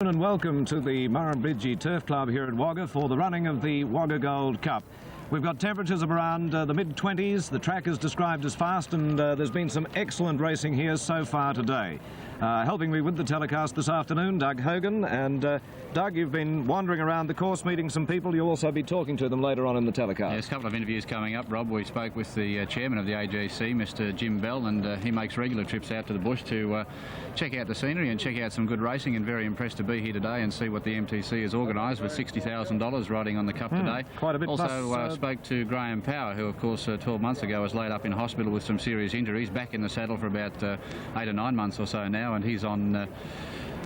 And welcome to the Murrumbidgee Turf Club here at Wagga for the running of the Wagga Gold Cup. We've got temperatures of around the mid-20s. The track is described as fast, and there's been some excellent racing here so far today. Helping me with the telecast this afternoon, Doug Hogan. And Doug, you've been wandering around the course, meeting some people. You'll also be talking to them later on in the telecast. Yes, a couple of interviews coming up, Rob. We spoke with the chairman of the AGC, Mr. Jim Bell, and he makes regular trips out to the bush to check out the scenery and check out some good racing, and very impressed to be here today and see what the MTC has organised with $60,000 riding on the Cup today. Quite a bit. Also spoke to Graham Power, who of course 12 months ago was laid up in hospital with some serious injuries, back in the saddle for about 8 or 9 months or so now, and he's on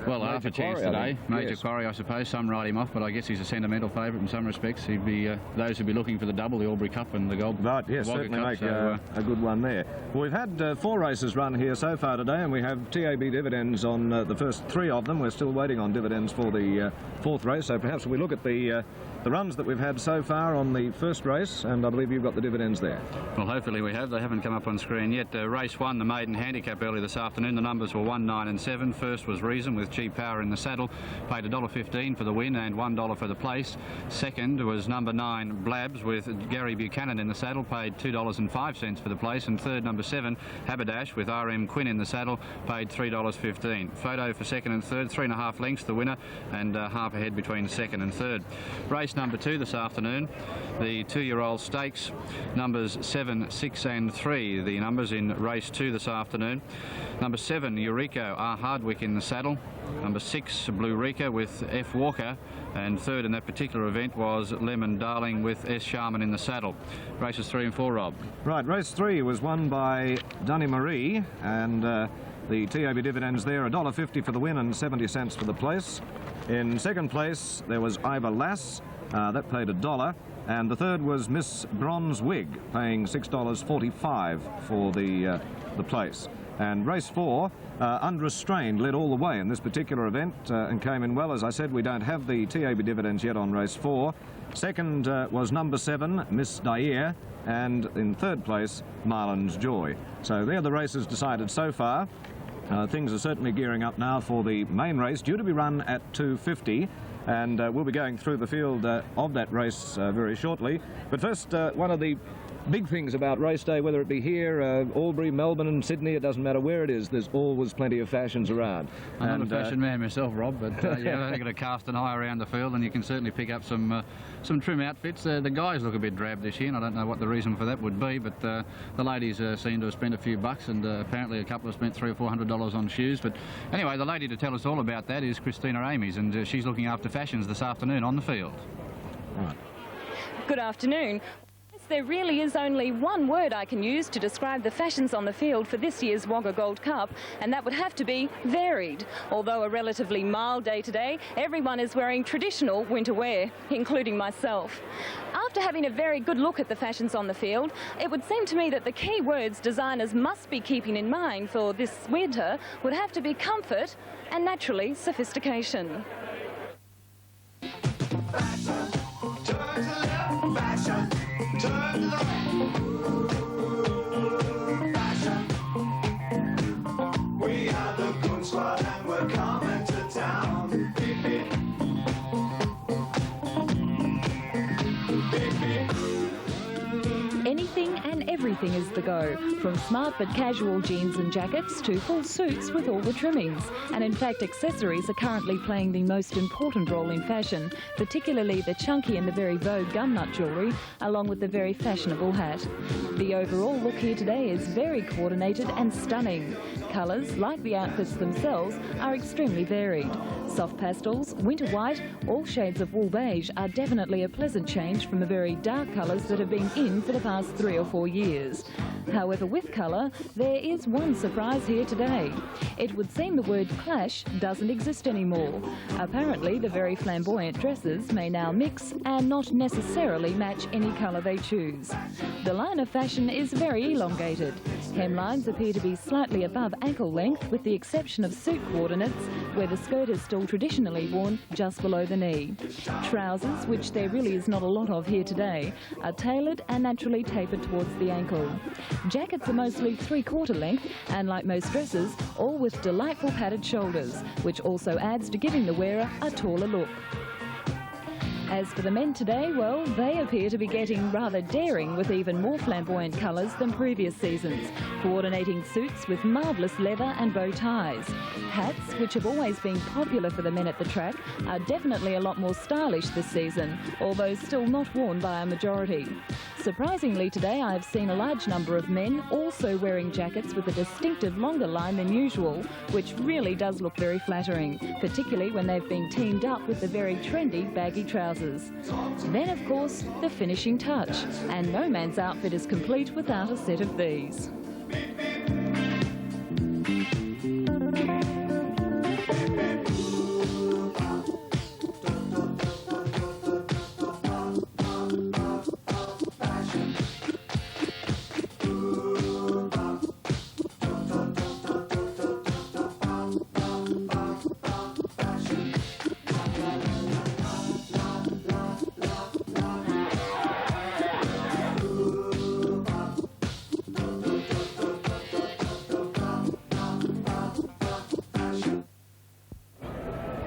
well, half a chance today. Major quarry, I suppose. Some write him off, but I guess he's a sentimental favourite in some respects. He'd be those who'd be looking for the double, the Albury Cup and the Gold. But yes, certainly make a good one there. Well, we've had 4 races run here so far today, and we have TAB dividends on the first 3 of them. We're still waiting on dividends for the 4th race, so perhaps we look at the runs that we've had so far on the first race, and I believe you've got the dividends there. Well, hopefully we have. They haven't come up on screen yet. Race 1, the maiden handicap early this afternoon. The numbers were 1, 9 and 7. First was Reason with G Power in the saddle. Paid $1.15 for the win and $1 for the place. Second was number 9, Blabs with Gary Buchanan in the saddle. Paid $2.05 for the place. And third, number 7, Haberdash with RM Quinn in the saddle. Paid $3.15. Photo for second and third, 3.5 lengths the winner, and half a head between second and third. Race number 2 this afternoon, the 2-year-old stakes, numbers 7, 6 and 3, the numbers in race 2 this afternoon. Number 7, Eureka R. Hardwick in the saddle. Number 6, Blue Rika with F. Walker, and third in that particular event was Lemon Darling with S. Sharman in the saddle. Races 3 and 4, Rob. Right, race 3 was won by Dunny Marie, and the TAB dividends there, $1.50 for the win and 70 cents for the place. In second place there was Ivor Lass, that paid $1, and the third was Miss Bronze Wig, paying $6.45 for the place. And race 4, Unrestrained, led all the way in this particular event and came in well. As I said, we don't have the TAB dividends yet on race 4. Second was number 7, Miss Daire, and in third place, Marlin's Joy. So they're the races decided so far. Things are certainly gearing up now for the main race, due to be run at 2:50. And we'll be going through the field of that race very shortly. But first, one of the big things about race day, whether it be here, Albury, Melbourne and Sydney, it doesn't matter where it is, there's always plenty of fashions around. I'm not a fashion man myself, Rob, but yeah, I've got to cast an eye around the field, and you can certainly pick up some trim outfits. The guys look a bit drab this year, and I don't know what the reason for that would be, but the ladies seem to have spent a few bucks, and apparently a couple have spent $300 or $400 on shoes. But anyway, the lady to tell us all about that is Christina Amies, and she's looking after fashions this afternoon on the field. Right. Good afternoon. There really is only one word I can use to describe the fashions on the field for this year's Wagga Gold Cup, and that would have to be varied. Although a relatively mild day today, everyone is wearing traditional winter wear, including myself. After having a very good look at the fashions on the field, it would seem to me that the key words designers must be keeping in mind for this winter would have to be comfort and, naturally, sophistication. Fashion, turn to left, fashion. Turn to the right. Fashion. We are the Goon Squad and we're coming to town. Beep, beep. Beep, beep. Anything and everything is the go, from smart but casual jeans and jackets to full suits with all the trimmings. And in fact, accessories are currently playing the most important role in fashion, particularly the chunky and the very vogue gumnut jewellery, along with the very fashionable hat. The overall look here today is very coordinated and stunning. Colours, like the outfits themselves, are extremely varied. Soft pastels, winter white, all shades of wool beige are definitely a pleasant change from the very dark colours that have been in for the past 3 or 4 years. However, with colour, there is one surprise here today. It would seem the word clash doesn't exist anymore. Apparently, the very flamboyant dresses may now mix and not necessarily match any colour they choose. The line of fashion is very elongated. Hemlines appear to be slightly above ankle length, with the exception of suit coordinates, where the skirt is still traditionally worn just below the knee. Trousers, which there really is not a lot of here today, are tailored and naturally tapered towards the ankle. Jackets are mostly three-quarter length and, like most dresses, all with delightful padded shoulders, which also adds to giving the wearer a taller look. As for the men today, well, they appear to be getting rather daring with even more flamboyant colours than previous seasons, coordinating suits with marvellous leather and bow ties. Hats, which have always been popular for the men at the track, are definitely a lot more stylish this season, although still not worn by a majority. Surprisingly today, I've seen a large number of men also wearing jackets with a distinctive longer line than usual, which really does look very flattering, particularly when they've been teamed up with the very trendy baggy trousers. Then, of course, the finishing touch, and no man's outfit is complete without a set of these.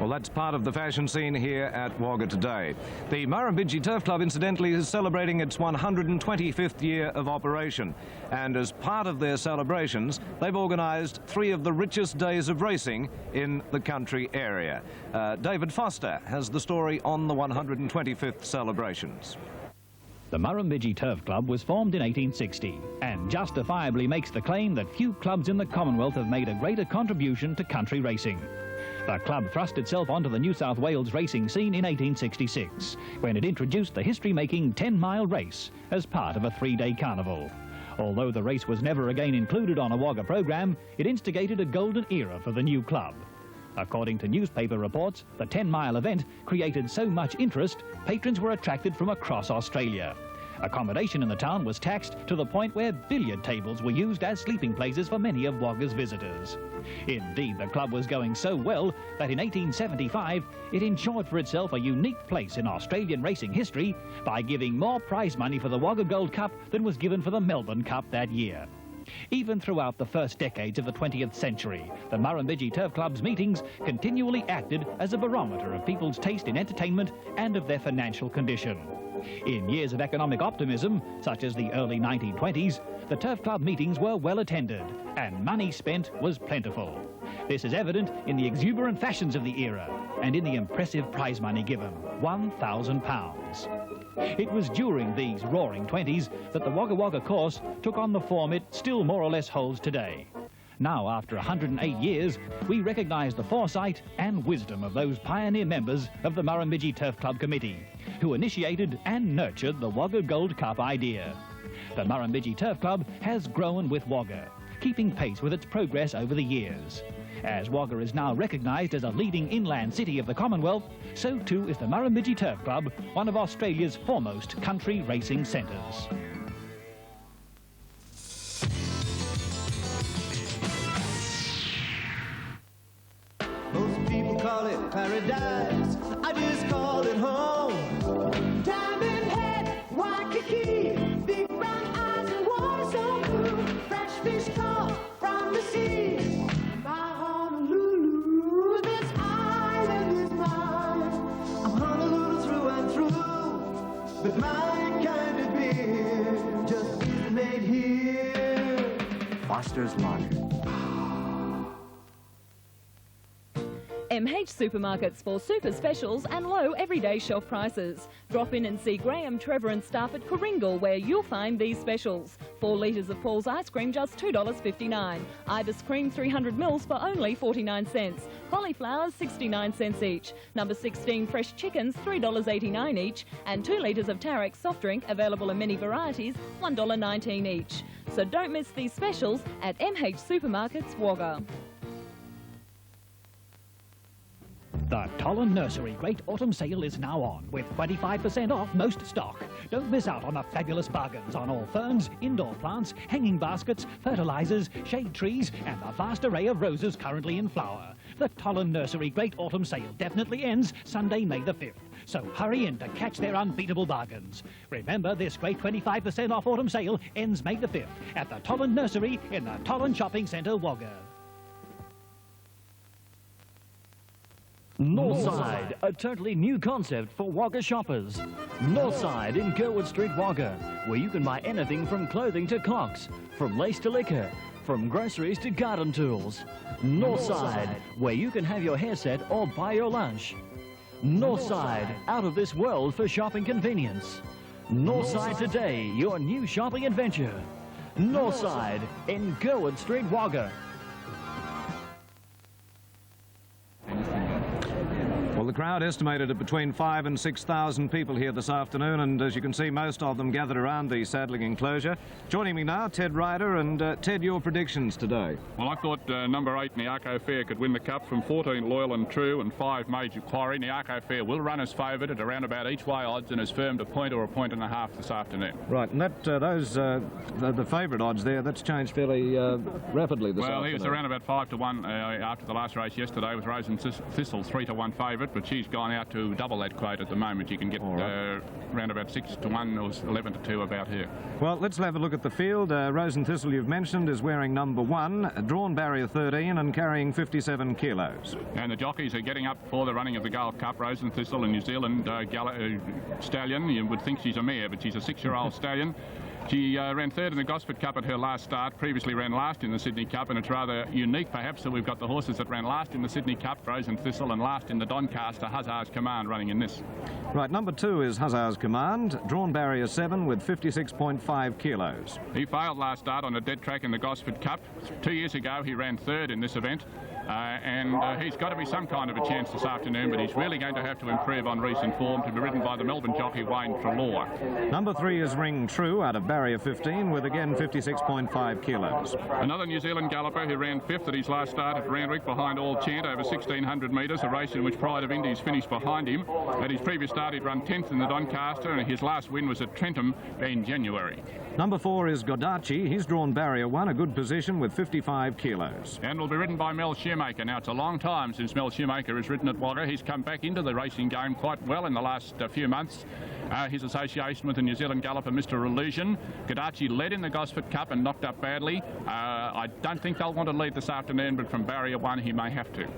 Well, that's part of the fashion scene here at Wagga today. The Murrumbidgee Turf Club, incidentally, is celebrating its 125th year of operation. And as part of their celebrations, they've organised 3 of the richest days of racing in the country area. David Foster has the story on the 125th celebrations. The Murrumbidgee Turf Club was formed in 1860 and justifiably makes the claim that few clubs in the Commonwealth have made a greater contribution to country racing. The club thrust itself onto the New South Wales racing scene in 1866, when it introduced the history-making 10-mile race as part of a 3-day carnival. Although the race was never again included on a Wagga program, it instigated a golden era for the new club. According to newspaper reports, the 10-mile event created so much interest, patrons were attracted from across Australia. Accommodation in the town was taxed to the point where billiard tables were used as sleeping places for many of Wagga's visitors. Indeed, the club was going so well that in 1875 it ensured for itself a unique place in Australian racing history by giving more prize money for the Wagga Gold Cup than was given for the Melbourne Cup that year. Even throughout the first decades of the 20th century, the Murrumbidgee Turf Club's meetings continually acted as a barometer of people's taste in entertainment and of their financial condition. In years of economic optimism, such as the early 1920s, the Turf Club meetings were well attended and money spent was plentiful. This is evident in the exuberant fashions of the era and in the impressive prize money given, £1,000. It was during these roaring 20s that the Wagga Wagga course took on the form it still more or less holds today. Now, after 108 years, we recognise the foresight and wisdom of those pioneer members of the Murrumbidgee Turf Club Committee, who initiated and nurtured the Wagga Gold Cup idea. The Murrumbidgee Turf Club has grown with Wagga, keeping pace with its progress over the years. As Wagga is now recognised as a leading inland city of the Commonwealth, so too is the Murrumbidgee Turf Club, one of Australia's foremost country racing centres. Most people call it paradise, I just call it home. Diamond head, Waikiki, big brown eyes and water so blue. Fresh fish caught from the sea. My Honolulu, this island is mine. I'm Honolulu through and through, but my kind of beer just isn't made here. Foster's Lager. MH Supermarkets for super specials and low everyday shelf prices. Drop in and see Graham, Trevor and staff at Coringal, where you'll find these specials. 4 litres of Paul's ice cream just $2.59. Ibis cream 300 mils for only 49 cents. Cauliflowers 69 cents each. Number 16 fresh chickens $3.89 each. And 2 litres of Tarex soft drink, available in many varieties, $1.19 each. So don't miss these specials at MH Supermarkets Wagga. The Tolland Nursery Great Autumn Sale is now on, with 25% off most stock. Don't miss out on the fabulous bargains on all ferns, indoor plants, hanging baskets, fertilisers, shade trees, and the vast array of roses currently in flower. The Tolland Nursery Great Autumn Sale definitely ends Sunday, May the 5th. So hurry in to catch their unbeatable bargains. Remember, this great 25% off autumn sale ends May the 5th at the Tolland Nursery in the Tolland Shopping Centre, Wagga. Northside, a totally new concept for Wagga shoppers. Northside in Gerwood Street, Wagga, where you can buy anything from clothing to clocks, from lace to liquor, from groceries to garden tools. Northside, where you can have your hair set or buy your lunch. Northside, out of this world for shopping convenience. Northside today, your new shopping adventure. Northside in Gerwood Street, Wagga. Well, the crowd estimated at between 5,000 and 6,000 people here this afternoon, and as you can see, most of them gathered around the saddling enclosure. Joining me now, Ted Ryder, and Ted, your predictions today. Well, I thought number 8, Niako Fair, could win the Cup from 14, Loyal and True, and 5, Major Quarry. Niako Fair will run as favourite at around about each way odds and has firmed a point or a point and a half this afternoon. Right, and that the favourite odds there, that's changed fairly rapidly this afternoon. Well, he was around about 5 to 1 after the last race yesterday with Rose and Thistle 3 to 1 favourite, but she's gone out to double that quote at the moment. You can get around about 6 to 1 or 11 to 2 about her. Well, let's have a look at the field. Rose and Thistle, you've mentioned, is wearing number 1, drawn barrier 13 and carrying 57 kilos. And the jockeys are getting up for the running of the Gold Cup. Rose and Thistle, a New Zealand stallion. You would think she's a mare, but she's a 6-year-old stallion. She ran 3rd in the Gosford Cup at her last start, previously ran last in the Sydney Cup, and it's rather unique perhaps that we've got the horses that ran last in the Sydney Cup, Rose and Thistle, and last in the Doncaster, Hussar's Command, running in this. Right, number 2 is Hussar's Command, drawn barrier 7 with 56.5 kilos. He failed last start on a dead track in the Gosford Cup. 2 years ago he ran 3rd in this event. He's got to be some kind of a chance this afternoon, but he's really going to have to improve on recent form to be ridden by the Melbourne jockey Wayne Trelaw. Number 3 is Ring True out of barrier 15 with again 56.5 kilos. Another New Zealand galloper who ran 5th at his last start at Randwick behind All Chant over 1,600 metres, a race in which Pride of Indies finished behind him. At his previous start he'd run 10th in the Doncaster, and his last win was at Trentham in January. Number 4 is Godachi. He's drawn barrier 1, a good position with 55 kilos. And will be ridden by Mel Shoemaker. Now, it's a long time since Mel Shoemaker has ridden at Wagga. He's come back into the racing game quite well in the last few months. His association with the New Zealand galloper Mr. Illusion. Godachi led in the Gosford Cup and knocked up badly. I don't think they'll want to lead this afternoon, but from barrier 1 he may have to.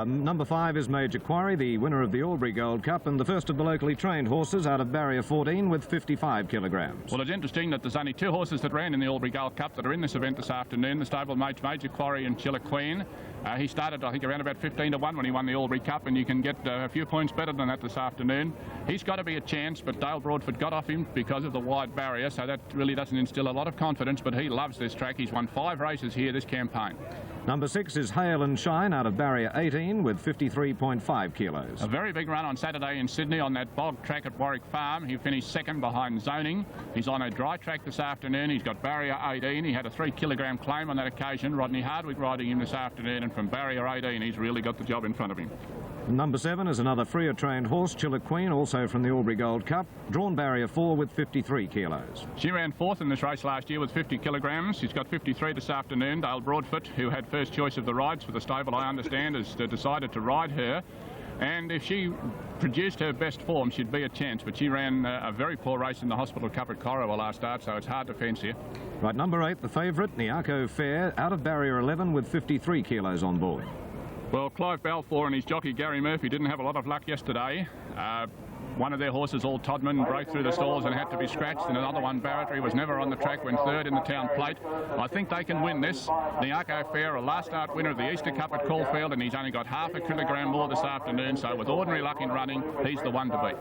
Number 5 is Major Quarry, the winner of the Albury Gold Cup and the first of the locally trained horses out of barrier 14 with 55 kilograms. Well, it's interesting that there's only 2 horses that ran in the Albury Gold Cup that are in this event this afternoon. The stablemate Major Quarry and Chilla Queen. He started, I think, around about 15 to 1 when he won the Albury Cup, and you can get a few points better than that this afternoon. He's got to be a chance, but Dale Broadford got off him because of the wide barrier, so that really doesn't instill a lot of confidence, but he loves this track. He's won 5 races here this campaign. Number 6 is Hail and Shine out of barrier 18 with 53.5 kilos. A very big run on Saturday in Sydney on that bog track at Warwick Farm. He finished 2nd behind Zoning. He's on a dry track this afternoon. He's got barrier 18. He had a 3-kilogram claim on that occasion. Rodney Hardwick riding him this afternoon, and from barrier 18 he's really got the job in front of him. Number 7 is another freer trained horse, Chilla Queen, also from the Albury Gold Cup, drawn barrier 4 with 53 kilos. She ran 4th in this race last year with 50 kilograms. She's got 53 this afternoon. Dale Broadfoot, who had first choice of the rides for the stable, I understand, has decided to ride her. And if she produced her best form, she'd be a chance. But she ran a very poor race in the Hospital Cup at Corowa last start, so it's hard to fence here. Right, number 8, the favourite, Niako Fair, out of barrier 11 with 53 kilos on board. Well, Clive Balfour and his jockey Gary Murphy didn't have a lot of luck yesterday. One of their horses, All Todman, broke through the stalls and had to be scratched, and another one, Barratry, was never on the track, went 3rd in the Town Plate. I think they can win this. Niako Fair, a last start winner of the Easter Cup at Caulfield, and he's only got half a kilogram more this afternoon, so with ordinary luck in running, he's the one to beat.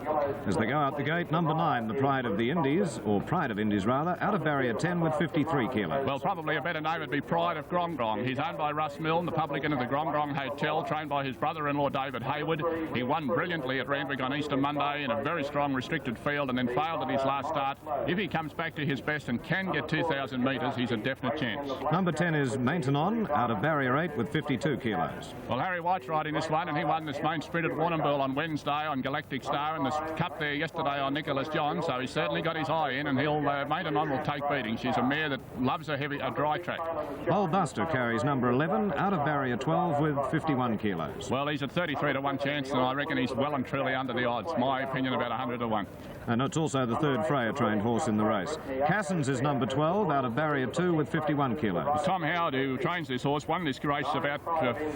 As they go out the gate, number 9, the Pride of the Indies, or Pride of Indies rather, out of barrier 10 with 53 kilos. Well, probably a better name would be Pride of Grong Grong. He's owned by Russ Milne, the publican of the Grong Grong Hotel, trained by his brother-in-law David Hayward. He won brilliantly at Randwick on Easter Monday in a very strong restricted field and then failed at his last start. If he comes back to his best and can get 2,000 metres, he's a definite chance. Number 10 is Maintenon out of barrier 8 with 52 kilos. Well, Harry White's riding this one, and he won this main sprint at Warrnambool on Wednesday on Galactic Star and the Cup there yesterday on Nicholas John, so he's certainly got his eye in, and he'll Maintenon will take beating. She's a mare that loves a dry track. Old Buster carries number 11 out of barrier 12 with 51 kilos. Well, he's at 33 to 1 chance, and I reckon he's well and truly under the odds. My opinion, about 100 to 1. And it's also the third Freya-trained horse in the race. Cassens is number 12 out of barrier 2 with 51 kilos. Tom Howard, who trains this horse, won this race about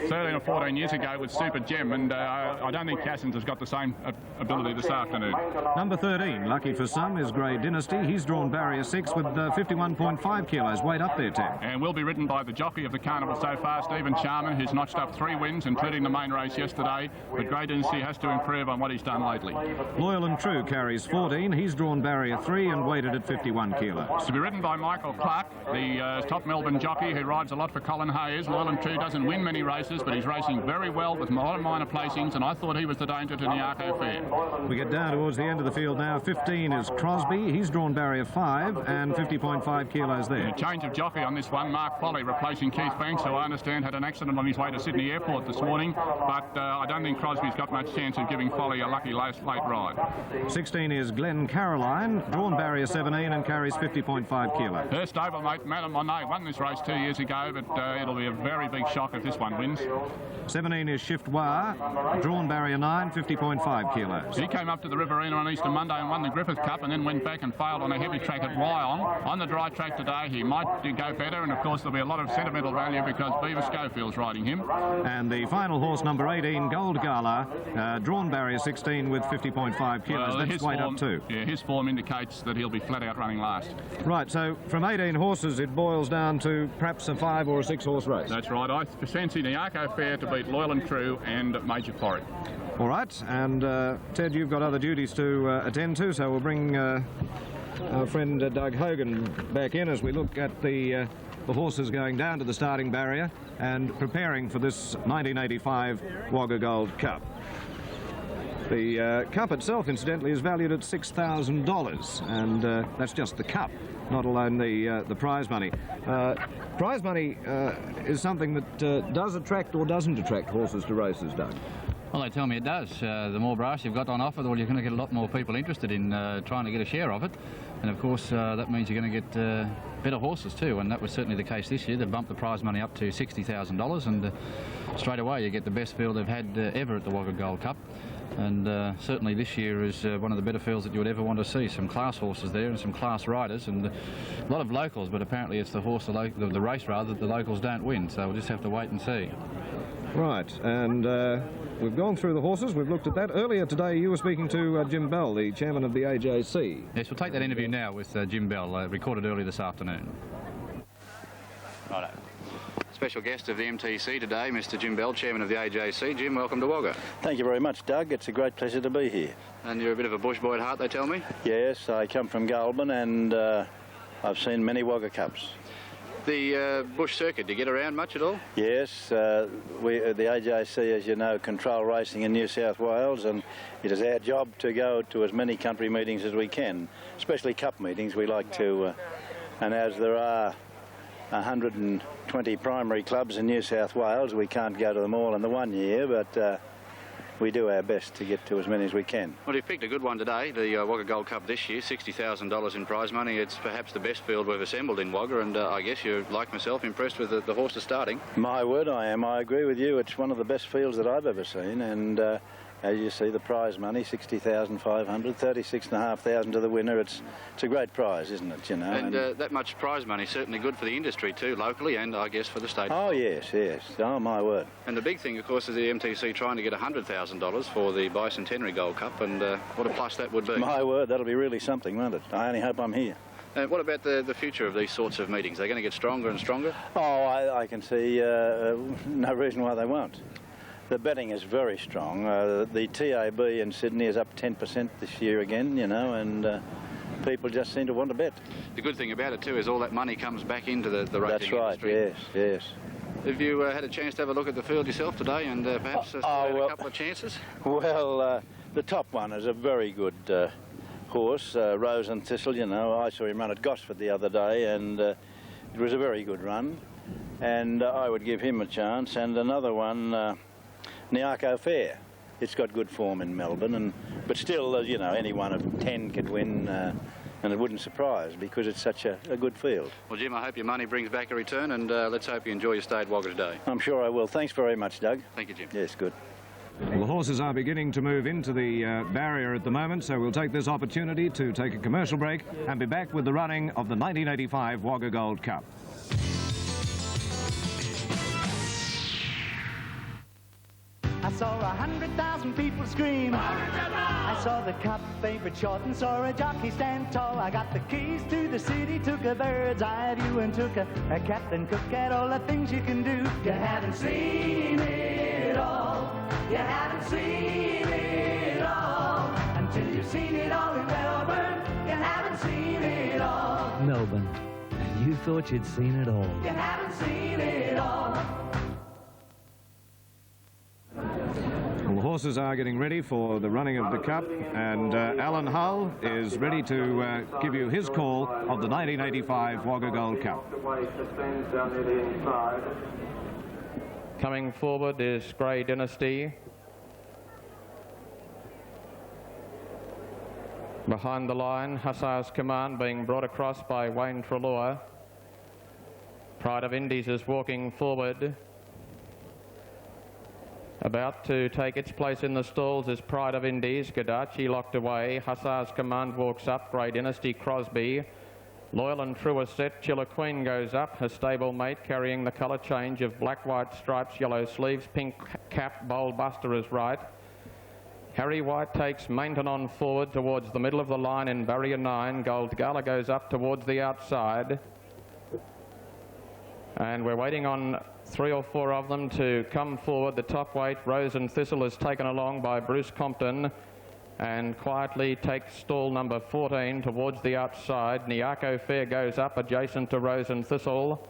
13 or 14 years ago with Super Gem, and I don't think Cassens has got the same ability this afternoon. Number 13, lucky for some, is Grey Dynasty. He's drawn barrier 6 with 51.5 kilos. Weight up there, Tim. And will be ridden by the jockey of the carnival so far, Stephen Charman, who's notched up 3 wins, including the main race yesterday. But Grey Dynasty has to improve on what he's done lately. Loyal and True carries 14. He's drawn barrier 3 and weighted at 51 kilos. To be ridden by Michael Clark, the top Melbourne jockey who rides a lot for Colin Hayes. Loyal and True doesn't win many races, but he's racing very well with a lot of minor placings, and I thought he was the danger to Nyako Fair. We get down towards the end of the field now. 15 is Crosby. He's drawn barrier 5 and 50.5 kilos there. A change of jockey on this one. Mark Foley replacing Keith Banks, who I understand had an accident on his way to Sydney Airport this morning, but I don't think Crosby's got much chance of giving Foley a lucky late ride. 16 is Glen Caroline, drawn barrier 17 and carries 50.5 kilos. Her stablemate, Madame Monet, won this race 2 years ago, but it'll be a very big shock if this one wins. 17 is Shift War, drawn barrier 9, 50.5 kilos. He came up to the Riverina on Easter Monday and won the Griffith Cup, and then went back and failed on a heavy track at Wyong. On the dry track today, he might go better, and of course there'll be a lot of sentimental value because Beaver Schofield's riding him. And the final horse, number 18, Gold Gala, drawn barrier 16 with 50.5 kilos. Well, that's weight up too. Yeah, his form indicates that he'll be flat out running last. Right, so from 18 horses, it boils down to perhaps a 5 or a 6 horse race. That's right. I fancy Nyako Fair to beat Loyal and True and Major Quarry. All right, and Ted, you've got other duties to attend to, so we'll bring our friend Doug Hogan back in as we look at the horses going down to the starting barrier and preparing for this 1985 Wagga Gold Cup. The cup itself, incidentally, is valued at $6,000, and that's just the cup, not alone the prize money. Prize money is something that does attract or doesn't attract horses to races, Doug. Well, they tell me it does. The more brass you've got on offer, the more you're going to get a lot more people interested in trying to get a share of it. And of course, that means you're going to get better horses too, and that was certainly the case this year. They bumped the prize money up to $60,000, and straight away you get the best field they've had ever at the Wagga Gold Cup. And certainly this year is one of the better fields that you would ever want to see. Some class horses there and some class riders, and a lot of locals, but apparently it's the horse, the race rather, that the locals don't win, so we'll just have to wait and see. Right, and we've gone through the horses, we've looked at that. Earlier today you were speaking to Jim Bell, the chairman of the AJC. Yes, we'll take that interview now with Jim Bell, recorded early this afternoon. Righto. Special guest of the MTC today, Mr. Jim Bell, chairman of the AJC. Jim, welcome to Wagga. Thank you very much, Doug. It's a great pleasure to be here. And you're a bit of a bush boy at heart, they tell me? Yes, I come from Goulburn, and I've seen many Wagga Cups. The bush circuit, do you get around much at all? Yes, the AJC, as you know, control racing in New South Wales, and it is our job to go to as many country meetings as we can, especially cup meetings. We like to, and as there are 120 primary clubs in New South Wales, we can't go to them all in the one year, but we do our best to get to as many as we can. Well, you've picked a good one today, the Wagga Gold Cup this year, $60,000 in prize money. It's perhaps the best field we've assembled in Wagga, and I guess you're, like myself, impressed with the horses starting. My word, I am. I agree with you. It's one of the best fields that I've ever seen, and as you see, the prize money, $60,500, $36,500 to the winner. It's a great prize, isn't it, you know? And that much prize money is certainly good for the industry too, locally, and I guess for the state. Oh, yes, yes. Oh, my word. And the big thing, of course, is the MTC trying to get $100,000 for the Bicentenary Gold Cup, and what a plus that would be. My word, that'll be really something, won't it? I only hope I'm here. What about the future of these sorts of meetings? They're going to get stronger and stronger? Oh, I can see no reason why they won't. The betting is very strong. The TAB in Sydney is up 10% this year again, you know, and people just seem to want to bet. The good thing about it too is all that money comes back into the racing industry. That's right, yes, yes. Have you had a chance to have a look at the field yourself today and perhaps a couple of chances? Well, The top one is a very good horse, Rose and Thistle. You know, I saw him run at Gosford the other day, and it was a very good run, and I would give him a chance. And another one, Niako Fair. It's got good form in Melbourne, but still, you know, any one of 10 could win, and it wouldn't surprise because it's such a good field. Well, Jim, I hope your money brings back a return, and let's hope you enjoy your stay at Wagga today. I'm sure I will. Thanks very much, Doug. Thank you, Jim. Yes, good. Well, the horses are beginning to move into the barrier at the moment, so we'll take this opportunity to take a commercial break and be back with the running of the 1985 Wagga Gold Cup. I saw 100,000 people scream. I saw the Cup favourite short and saw a jockey stand tall. I got the keys to the city, took a bird's eye view and took a Captain Cook at all the things you can do. You haven't seen it all. You haven't seen it all. Until you've seen it all in Melbourne, you haven't seen it all. Melbourne, and you thought you'd seen it all. You haven't seen it all. Well, the horses are getting ready for the running of the Cup, and Alan Hull is ready to give you his call of the 1985 Wagga Gold Cup. Coming forward is Grey Dynasty. Behind the line, Hussar's Command being brought across by Wayne Treloar. Pride of Indies is walking forward. About to take its place in the stalls is Pride of Indies. Gadachi locked away. Hussar's Command walks up. Grey Dynasty, Crosby. Loyal and True is set. Chiller Queen goes up. Her stable mate carrying the colour change of black, white stripes, yellow sleeves, pink cap. Bold Buster is right. Harry White takes Maintenon forward towards the middle of the line in barrier 9. Gold Gala goes up towards the outside. And we're waiting on 3 or 4 of them to come forward. The top weight, Rose and Thistle, is taken along by Bruce Compton and quietly takes stall number 14 towards the outside. Niako Fair goes up adjacent to Rose and Thistle.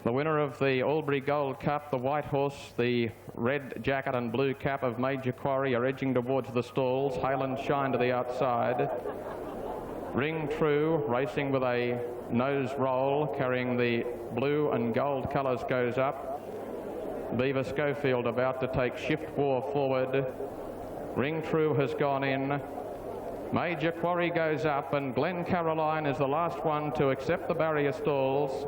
The winner of the Albury Gold Cup, the white horse, the red jacket and blue cap of Major Quarry, are edging towards the stalls. Hail and Shine to the outside. Ring True, racing with a nose roll, carrying the blue and gold colours, goes up. Beaver Schofield about to take Shift War forward. Ring True has gone in. Major Quarry goes up, and Glen Caroline is the last one to accept the barrier stalls.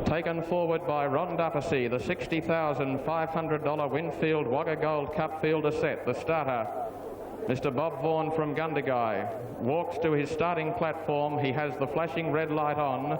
Taken forward by Ron Duffy, the $60,500 Winfield Wagga Gold Cup fielder set. The starter, Mr. Bob Vaughan from Gundagai, walks to his starting platform. He has the flashing red light on,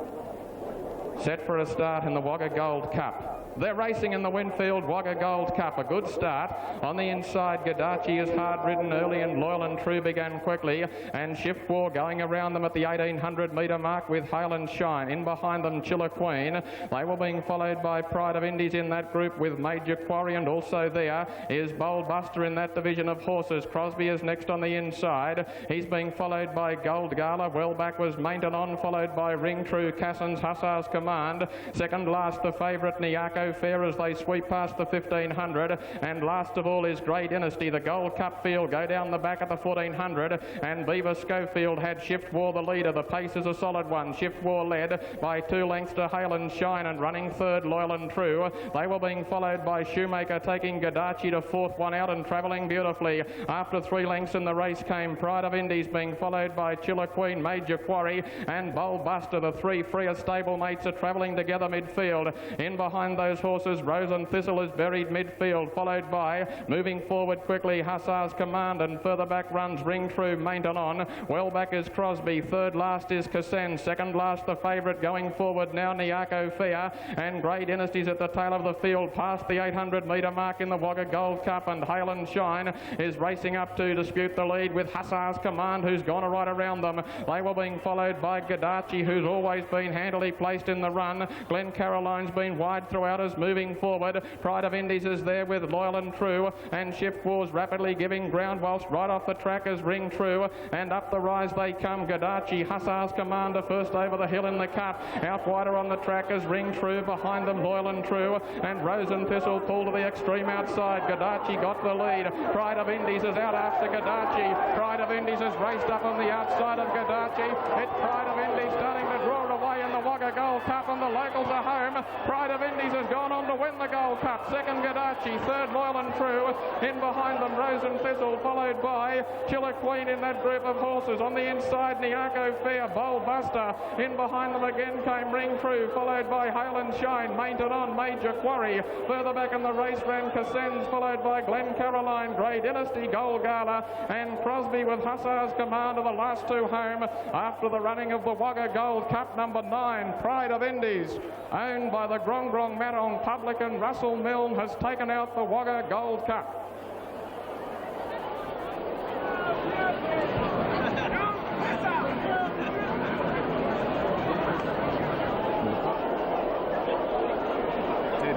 set for a start in the Wagga Gold Cup. They're racing in the Winfield Wagga Gold Cup. A good start. On the inside, Gadachi is hard ridden early, and Loyal and True began quickly, and Shift War going around them at the 1800 metre mark with Hail and Shine. In behind them, Chiller Queen. They were being followed by Pride of Indies in that group with Major Quarry, and also there is Bold Buster in that division of horses. Crosby is next on the inside. He's being followed by Gold Gala. Well back was Maintenon, followed by Ring True, Casson's Hussar's Command. Second last, the favourite Niako Fair as they sweep past the 1500, and last of all is Grey Dynasty. The Gold Cup field go down the back at the 1400, and Beaver Schofield had Shift War the leader. The pace is a solid one. Shift War led by 2 lengths to Hail and Shine, and running third, Loyal and True. They were being followed by Shoemaker, taking Gadachi to 4th one out and travelling beautifully. After 3 lengths in the race came Pride of Indies, being followed by Chiller Queen, Major Quarry, and Bold Buster. The 3 freer stable mates are travelling together midfield. In behind those horses, Rose and Thistle is buried midfield, followed by, moving forward quickly, Hussar's Command, and further back runs Ring True, Maintenon. Well back is Crosby. Third last is Cassen. Second last, the favourite going forward now, Niako Fair, and Grey Dynasty's at the tail of the field past the 800 metre mark in the Wagga Gold Cup, and Hail and Shine is racing up to dispute the lead with Hussar's Command, who's gone right around them. They were being followed by Gadachi, who's always been handily placed in the run. Glen Caroline's been wide throughout starters moving forward. Pride of Indies is there with Loyal and True, and Shift Wars rapidly giving ground whilst right off the track is Ring True, and up the rise they come. Gadachi, Hussar's Commander first over the hill in the cut. Out wider on the track is Ring True, behind them Loyal and True, and Rose and Thistle pull to the extreme outside. Gadachi got the lead. Pride of Indies is out after Gadachi. Pride of Indies is raced up on the outside of Gadachi. It's Pride of Indies starting to draw away in the Wagga Gold Cup, and the locals are home. Pride of Indies has gone on to win the Gold Cup. Second Gadachi, third Loyal and True. In behind them Rose and Thistle, followed by Chiller Queen in that group of horses. On the inside Nyako Fair, Bowl Buster. In behind them again came Ring True, followed by Hail and Shine, Maintain On, Major Quarry. Further back in the race ran Cassens, followed by Glen Caroline, Grey Dynasty, Gold Gala, and Crosby with Hussar's Commander, the last two home after the running of the Wagga Gold Cup. Number 9, Pride of Indies, owned by the Grong Grong Marong Public, and Russell Milne has taken out the Wagga Gold Cup.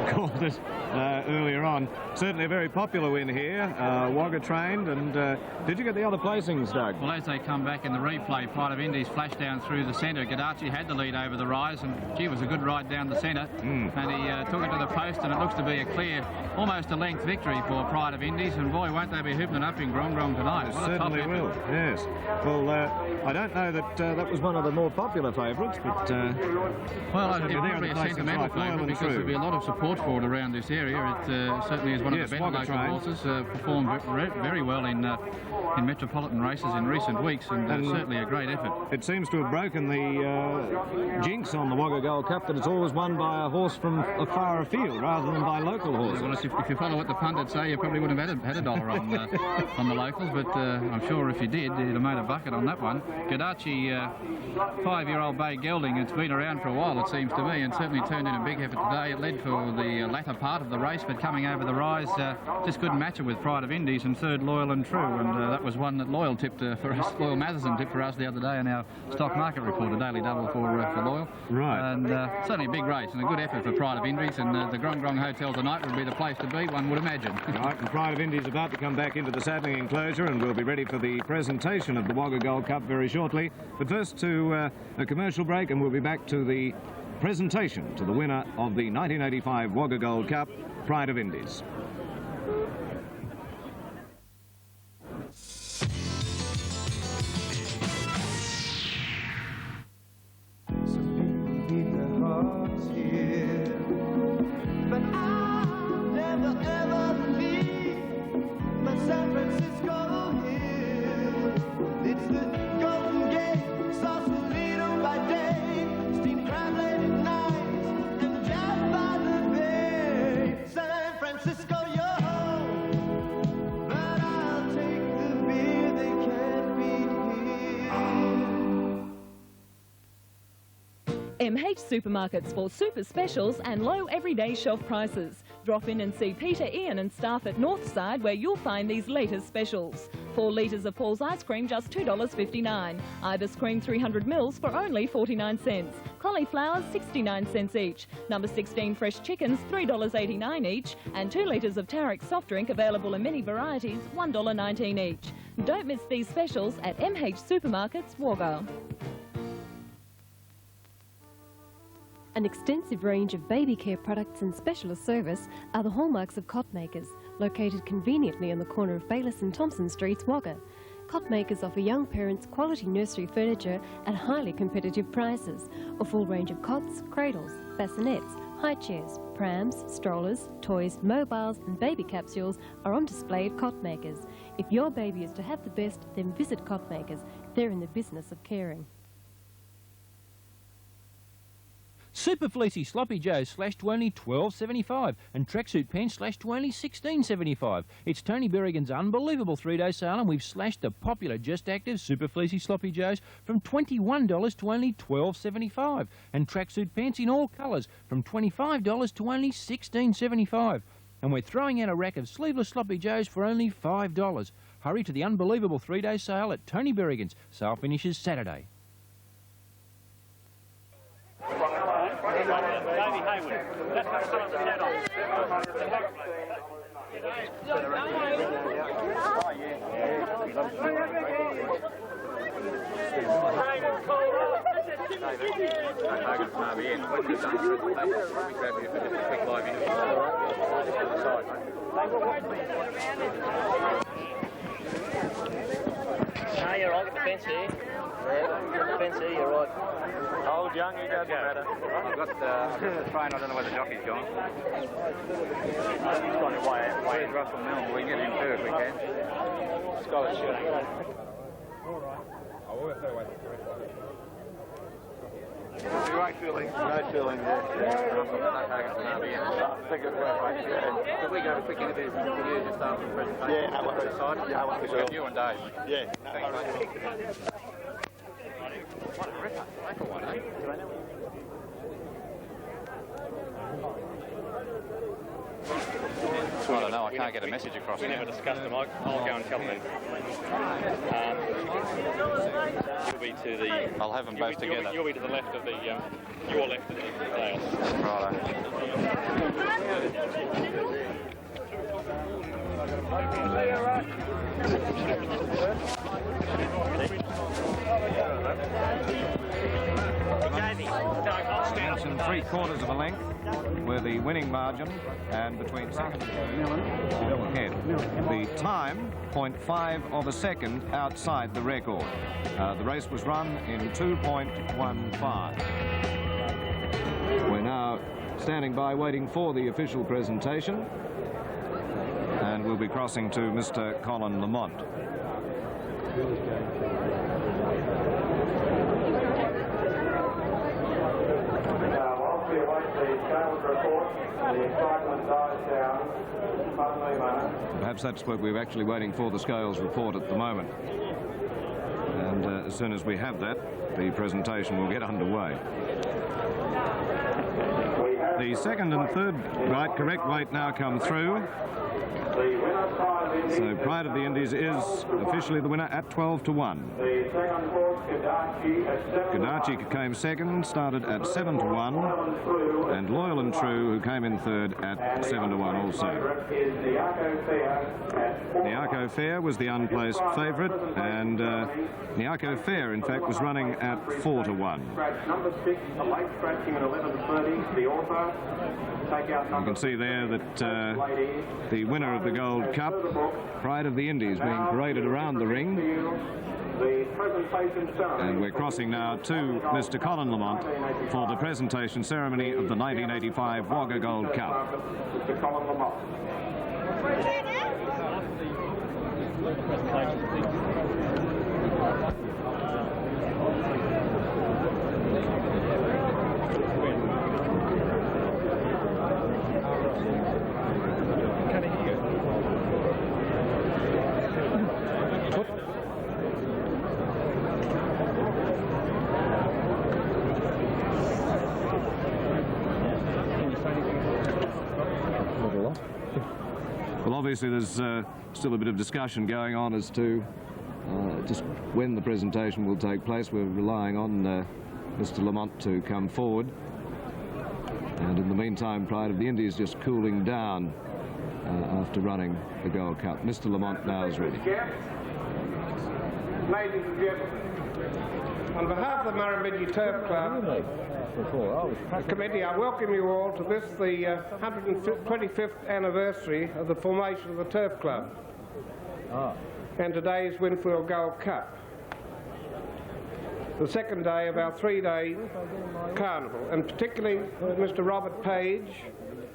Called it earlier on. Certainly a very popular win here. Wagga trained, and did you get the other placings, Doug? Well, as they come back in the replay, Pride of Indies flashed down through the centre. Gadachi had the lead over the rise, and gee, it was a good ride down the centre. And he took it to the post, and it looks to be a clear, almost a length victory for Pride of Indies. And boy, won't they be hooping it up in Grong Grong tonight. What a top certainly will, yes. Well, I don't know that that was one of the more popular favourites, but well, it's probably a sentimental favourite because there'll be a lot of support for it around this area. It certainly is one of the better local horses. Performed very well in metropolitan races in recent weeks, and certainly a great effort. It seems to have broken the jinx on the Wagga Gold Cup that it's always won by a horse from a far afield rather than by local horses. Well, if you follow what the pundits say, you probably would have had a dollar on the locals, but I'm sure if you did, you'd have made a bucket on that one. Gadachi, 5-year-old bay gelding, it's been around for a while, it seems to me, and certainly turned in a big effort today. It led for the latter part of the race, but coming over the rise, just couldn't match it with Pride of Indies, and third Loyal and True, and that was one that Loyal tipped for us. Loyal Matheson tipped for us the other day in our stock market report, a daily double for Loyal. Right. And certainly a big race and a good effort for Pride of Indies, and the Grong Grong Hotel tonight would be the place to be, one would imagine. Right, and Pride of Indies about to come back into the saddling enclosure, and we'll be ready for the presentation of the Wagga Gold Cup very shortly. But first to a commercial break, and we'll be back to the presentation to the winner of the 1985 Wagga Gold Cup, Pride of Indies. MH Supermarkets for super specials and low everyday shelf prices. Drop in and see Peter, Ian and staff at Northside where you'll find these latest specials. 4 litres of Paul's ice cream just $2.59. Ibis cream 300 mils for only 49 cents. Cauliflowers 69 cents each. Number 16 fresh chickens $3.89 each. And 2 litres of Tarek soft drink available in many varieties $1.19 each. Don't miss these specials at MH Supermarkets, Wagga. An extensive range of baby care products and specialist service are the hallmarks of Cotmakers, located conveniently on the corner of Bayliss and Thompson Streets, Wagga. Cotmakers offer young parents quality nursery furniture at highly competitive prices. A full range of cots, cradles, bassinets, high chairs, prams, strollers, toys, mobiles and baby capsules are on display at Cotmakers. If your baby is to have the best, then visit Cotmakers. They're in the business of caring. Super Fleecy Sloppy Joes slashed to only $12.75 and tracksuit pants slashed to only $16.75. It's Tony Berrigan's unbelievable 3-day sale, and we've slashed the popular Just Active Super Fleecy Sloppy Joes from $21 to only $12.75, and tracksuit pants in all colours from $25 to only $16.75. And we're throwing out a rack of sleeveless Sloppy Joes for only $5. Hurry to the unbelievable 3-day sale at Tony Berrigan's. Sale finishes Saturday. Davey Hayward. No, you're right, get the fence here. Yeah, the fence here, you're right. Old, young, it doesn't matter. I've got the train, I don't know where the jockey's gone. He's gone away. Where's Russell Milne? We can get him too if we can. Scottish shooting. Right feeling. No feeling, yeah. I think it's right. Could we go to quick interview with you just after the presentation? Yeah, no worries. Yeah, I want to you and Dave. Yeah. Thanks, mate. What a ripper. Ripper one, eh? I don't know, I can't get a message across. We never discussed them. I'll go and tell them. You'll be to the... I'll have them both together. You'll be to the left of the... your left of the dais. Mentioned 3/4 of a length were the winning margin, and between second and third head. The time, 0.5 of a second outside the record. The race was run in 2.15. We're now standing by waiting for the official presentation, and we'll be crossing to Mr. Colin Lamont. Perhaps that's what we're actually waiting for, the scales report at the moment. And as soon as we have that, the presentation will get underway. The second and third correct weight now come through. So Pride of the Indies is officially the winner at 12-1. Gadachi came second, started at 7-1, and Loyal and True, who came in third, at 7-1 also. Nyako Fair was the unplaced favourite, and Nyako Fair, in fact, was running at 4-1. You can see there that the winner of the Gold Cup, Pride of the Indies, being paraded around the ring. And we're crossing now to Mr. Colin Lamont for the presentation ceremony of the 1985 Wagga Gold Cup. Mr. Colin Lamont. Well, obviously there's still a bit of discussion going on as to just when the presentation will take place. We're relying on Mr. Lamont to come forward. And in the meantime, Pride of the Indies just cooling down after running the Gold Cup. Mr. Lamont now is ready. Ladies and gentlemen, on behalf of the Murrumbidgee Turf Club Committee, I welcome you all to this, the 125th anniversary of the formation of the Turf Club and today's Winfield Gold Cup, the second day of our three-day carnival, and particularly Mr. Robert Page,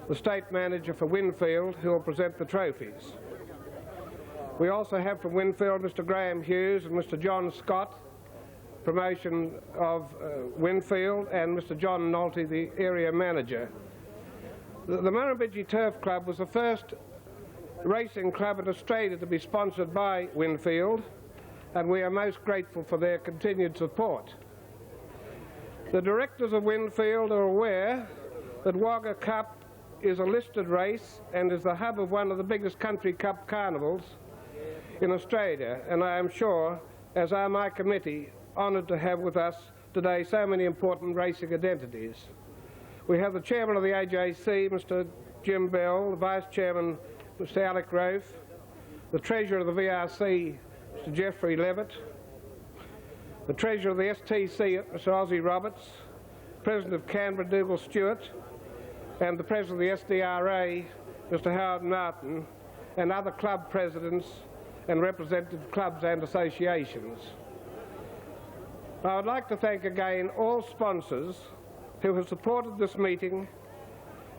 the State Manager for Winfield, who will present the trophies. We also have from Winfield Mr. Graham Hughes and Mr. John Scott, promotion of Winfield, and Mr. John Nolte, the area manager. The Murrumbidgee Turf Club was the first racing club in Australia to be sponsored by Winfield, and we are most grateful for their continued support. The directors of Winfield are aware that Wagga Cup is a listed race and is the hub of one of the biggest country cup carnivals in Australia, and I am sure, as are my committee, honoured to have with us today so many important racing identities. We have the chairman of the AJC, Mr. Jim Bell, the Vice Chairman Mr Alec Rofe, the Treasurer of the VRC Mr Geoffrey Levitt, the Treasurer of the STC Mr Ozzie Roberts, President of Canberra Dougal Stewart, and the President of the SDRA Mr Howard Martin, and other club presidents and representative clubs and associations. I would like to thank again all sponsors who have supported this meeting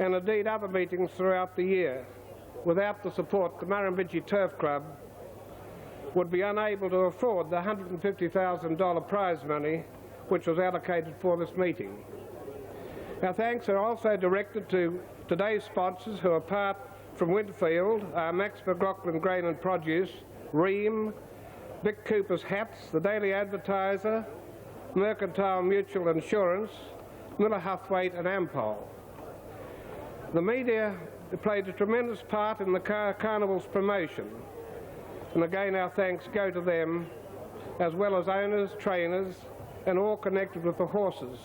and indeed other meetings throughout the year. Without the support, the Murrumbidgee Turf Club would be unable to afford the $150,000 prize money which was allocated for this meeting. Our thanks are also directed to today's sponsors who, apart from Winfield, are Max McLaughlin Grain and Produce, Ream, Vic Cooper's Hats, the Daily Advertiser, Mercantile Mutual Insurance, Miller Huthwaite and Ampol. The media played a tremendous part in the Carnival's promotion, and again our thanks go to them, as well as owners, trainers and all connected with the horses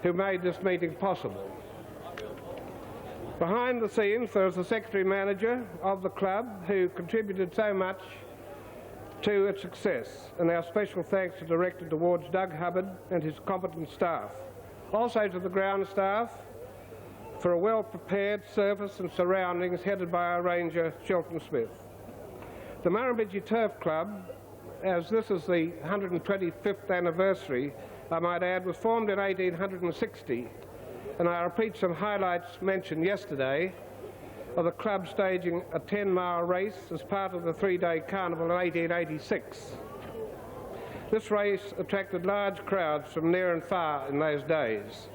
who made this meeting possible. Behind the scenes there is the Secretary Manager of the club who contributed so much to its success, and our special thanks are directed towards Doug Hubbard and his competent staff. Also to the ground staff for a well-prepared surface and surroundings headed by our ranger Shelton Smith. The Murrumbidgee Turf Club, as this is the 125th anniversary, I might add, was formed in 1860, and I repeat some highlights mentioned yesterday of the club staging a 10-mile race as part of the three-day carnival in 1886. This race attracted large crowds from near and far in those days.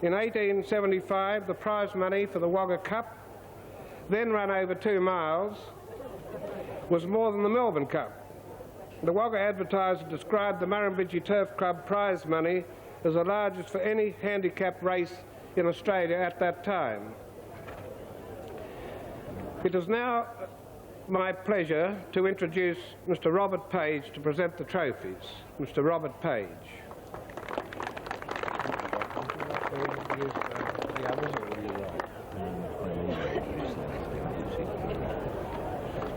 In 1875, the prize money for the Wagga Cup, then run over 2 miles, was more than the Melbourne Cup. The Wagga Advertiser described the Murrumbidgee Turf Club prize money as the largest for any handicap race in Australia at that time. It is now my pleasure to introduce Mr Robert Page to present the trophies. Mr Robert Page.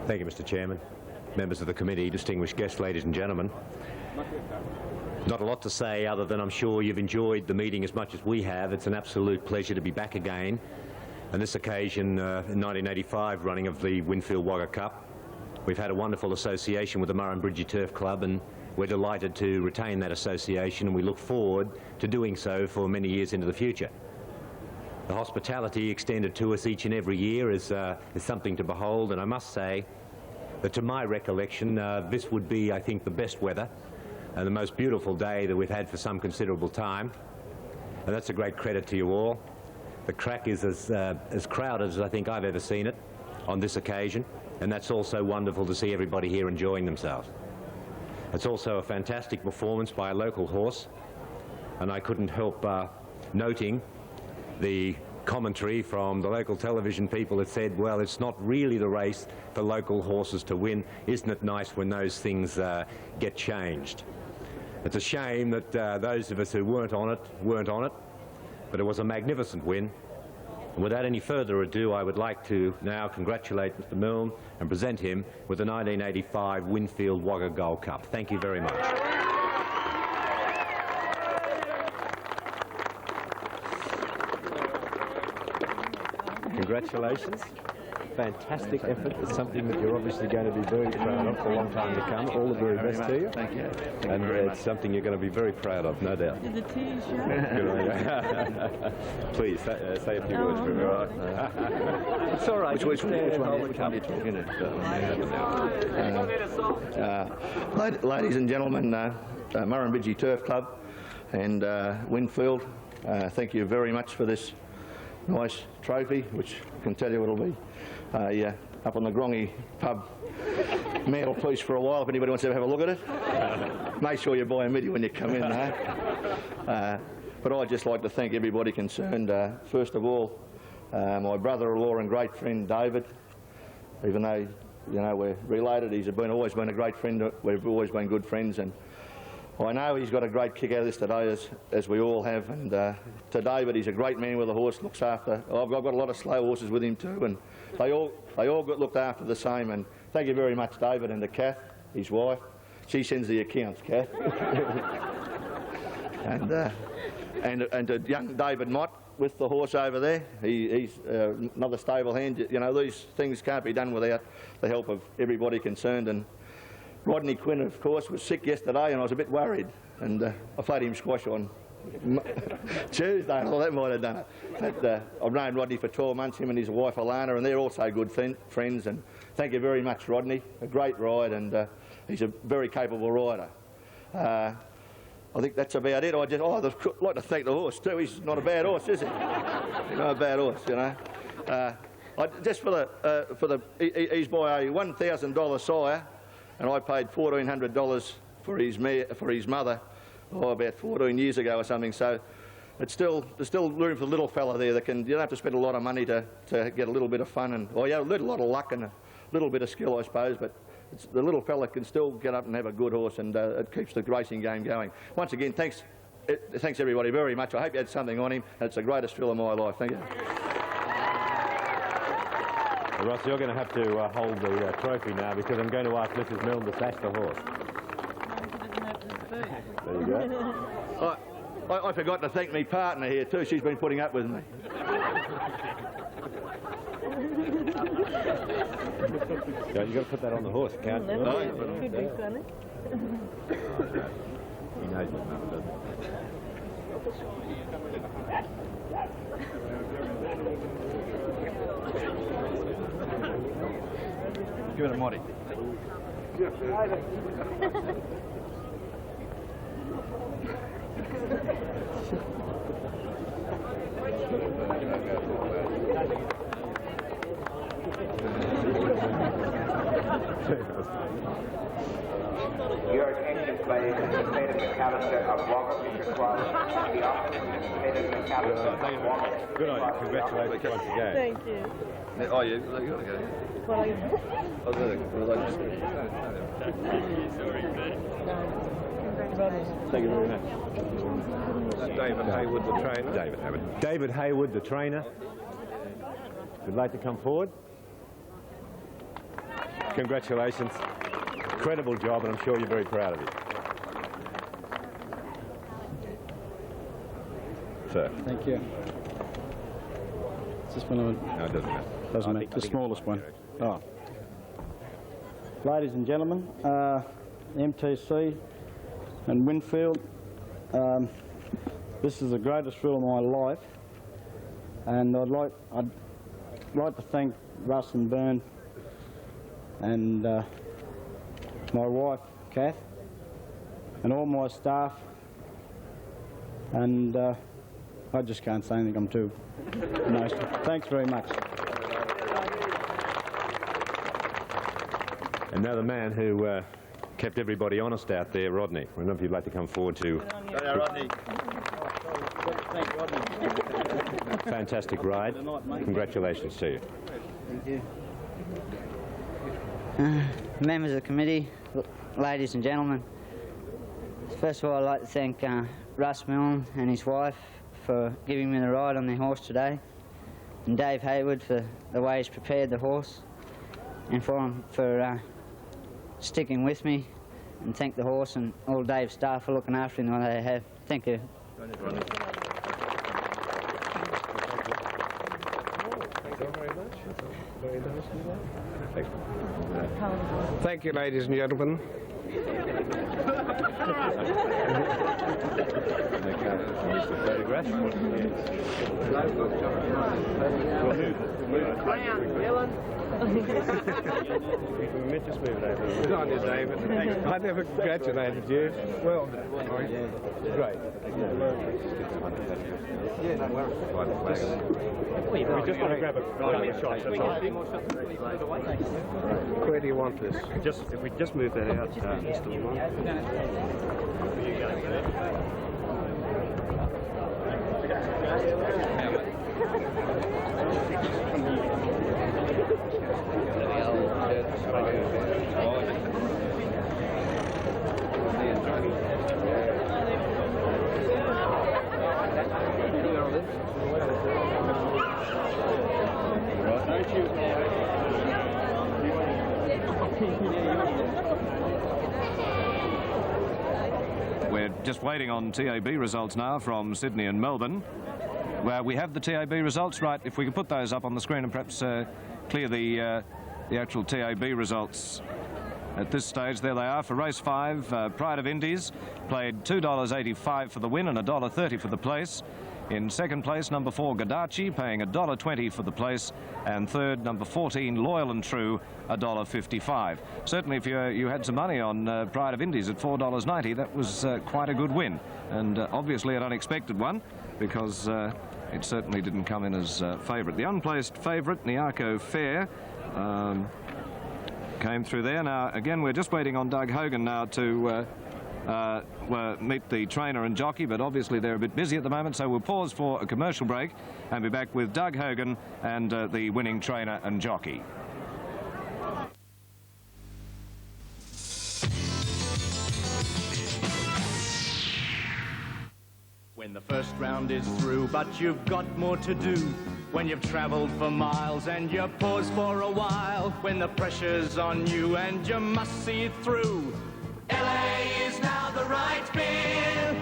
Thank you, Mr Chairman, members of the committee, distinguished guests, ladies and gentlemen. Not a lot to say other than I'm sure you've enjoyed the meeting as much as we have. It's an absolute pleasure to be back again. On this occasion, in 1985 running of the Winfield Wagga Cup. We've had a wonderful association with the Murrumbidgee Turf Club, and we're delighted to retain that association, and we look forward to doing so for many years into the future. The hospitality extended to us each and every year is something to behold, and I must say that to my recollection, this would be, I think, the best weather and the most beautiful day that we've had for some considerable time, and that's a great credit to you all. The crack is as crowded as I think I've ever seen it on this occasion, and that's also wonderful to see everybody here enjoying themselves. It's also a fantastic performance by a local horse, and I couldn't help noting the commentary from the local television people that said, well, it's not really the race for local horses to win. Isn't it nice when those things get changed? It's a shame that those of us who weren't on it, but it was a magnificent win. And without any further ado, I would like to now congratulate Mr Milne and present him with the 1985 Winfield Wagga Gold Cup. Thank you very much. Congratulations. Fantastic effort. It's something that you're obviously going to be very proud of for a long time to come. All the very best to you. Thank you. And it's something you're going to be very proud of, no doubt. Did the tears show? Good on you. Please, say a few words for me. It's all right. Which one are you talking about? Ladies and gentlemen, Murrumbidgee Turf Club and Winfield, thank you very much for this nice trophy, which I can tell you it'll be up on the Grongy pub mantelpiece for a while if anybody wants to have a look at it. Make sure you buy a midi when you come in, but I'd just like to thank everybody concerned. First of all, my brother-in-law and great friend David, even though we're related, he's always been a great friend. We've always been good friends, and I know he's got a great kick out of this today, as we all have, and to David, he's a great man with a horse, looks after. I've got a lot of slow horses with him too, and they all got looked after the same. And thank you very much, David, and to Kath, his wife. She sends the accounts, Kath. and to young David Mott with the horse over there. He's another stable hand. You know, these things can't be done without the help of everybody concerned. And Rodney Quinn, of course, was sick yesterday, and I was a bit worried. And I played him squash on Tuesday, and all that might have done it. But I've known Rodney for 12 months, him and his wife Alana, and they're also good friends. And thank you very much, Rodney. A great ride, and he's a very capable rider. I think that's about it. I'd like to thank the horse too. He's not a bad horse, is he? Not a bad horse, you know. Just he's by a $1,000 sire, and I paid $1,400 for his mother, about 14 years ago or something. So there's still room for the little fella there that can. You don't have to spend a lot of money to get a little bit of fun and a lot of luck and a little bit of skill, I suppose. But the little fella can still get up and have a good horse, and it keeps the racing game going. Once again, thanks everybody very much. I hope you had something on him, and it's the greatest thrill of my life. Thank you. Well, Ross, you're going to have to hold the trophy now, because I'm going to ask Mrs. Milne to sash the horse. There you go. I forgot to thank my partner here too. She's been putting up with me. You've got to put that on the horse, can't you? No, could be funny. He knows what Mum does. Give it a Monty. Your attention, please, is the state of McAllister of Wagga, Mr. Qualls. The office is the state of McAllister of Wagga. Good on you. Congratulations once again. Thank you. Oh, you got to go. Well, Thank you very much. David Haywood, the trainer. David Haywood, the trainer. Would like to come forward? Congratulations. Incredible job, and I'm sure you're very proud of it. Sir. Thank you. Is this one? No, it doesn't matter. Doesn't matter. The smallest one. Oh. Ladies and gentlemen, MTC and Winfield, this is the greatest thrill of my life, and I'd like to thank Russ and Byrne and my wife Kath and all my staff, and I just can't say anything. I'm too emotional. Thanks very much. And now the man who kept everybody honest out there, Rodney. I don't know if you'd like to come forward to... Rodney. Fantastic ride. Congratulations to you. Thank you. Members of the committee, ladies and gentlemen, first of all I'd like to thank Russ Milne and his wife for giving me the ride on their horse today, and Dave Haywood for the way he's prepared the horse, and for sticking with me, and thank the horse and all Dave's staff for looking after him the way they have. Thank you. Thank you, ladies and gentlemen. Just move it over. Good on you, David. I never congratulated you. Well, great. Yeah, no worries. We just want to grab a shot. Where do you want this? If we just move that out, Mr. Lamont. We're just waiting on TAB results now from Sydney and Melbourne, where we have the TAB results. Right, if we could put those up on the screen and perhaps clear the actual TAB results. At this stage, there they are for race 5. Pride of Indies played $2.85 for the win and $1.30 for the place. In second place, number 4, Gadachi, paying $1.20 for the place. And third, number 14, Loyal and True, $1.55. Certainly, if you had some money on Pride of Indies at $4.90, that was quite a good win. And obviously an unexpected one, because it certainly didn't come in as favourite. The unplaced favourite, Nyako Fair, came through there. Now, again, we're just waiting on Doug Hogan now to meet the trainer and jockey, but obviously they're a bit busy at the moment, so we'll pause for a commercial break and be back with Doug Hogan and the winning trainer and jockey. When the first round is through, but you've got more to do. When you've travelled for miles and you pause for a while. When the pressure's on you and you must see it through. LA is now the right beer.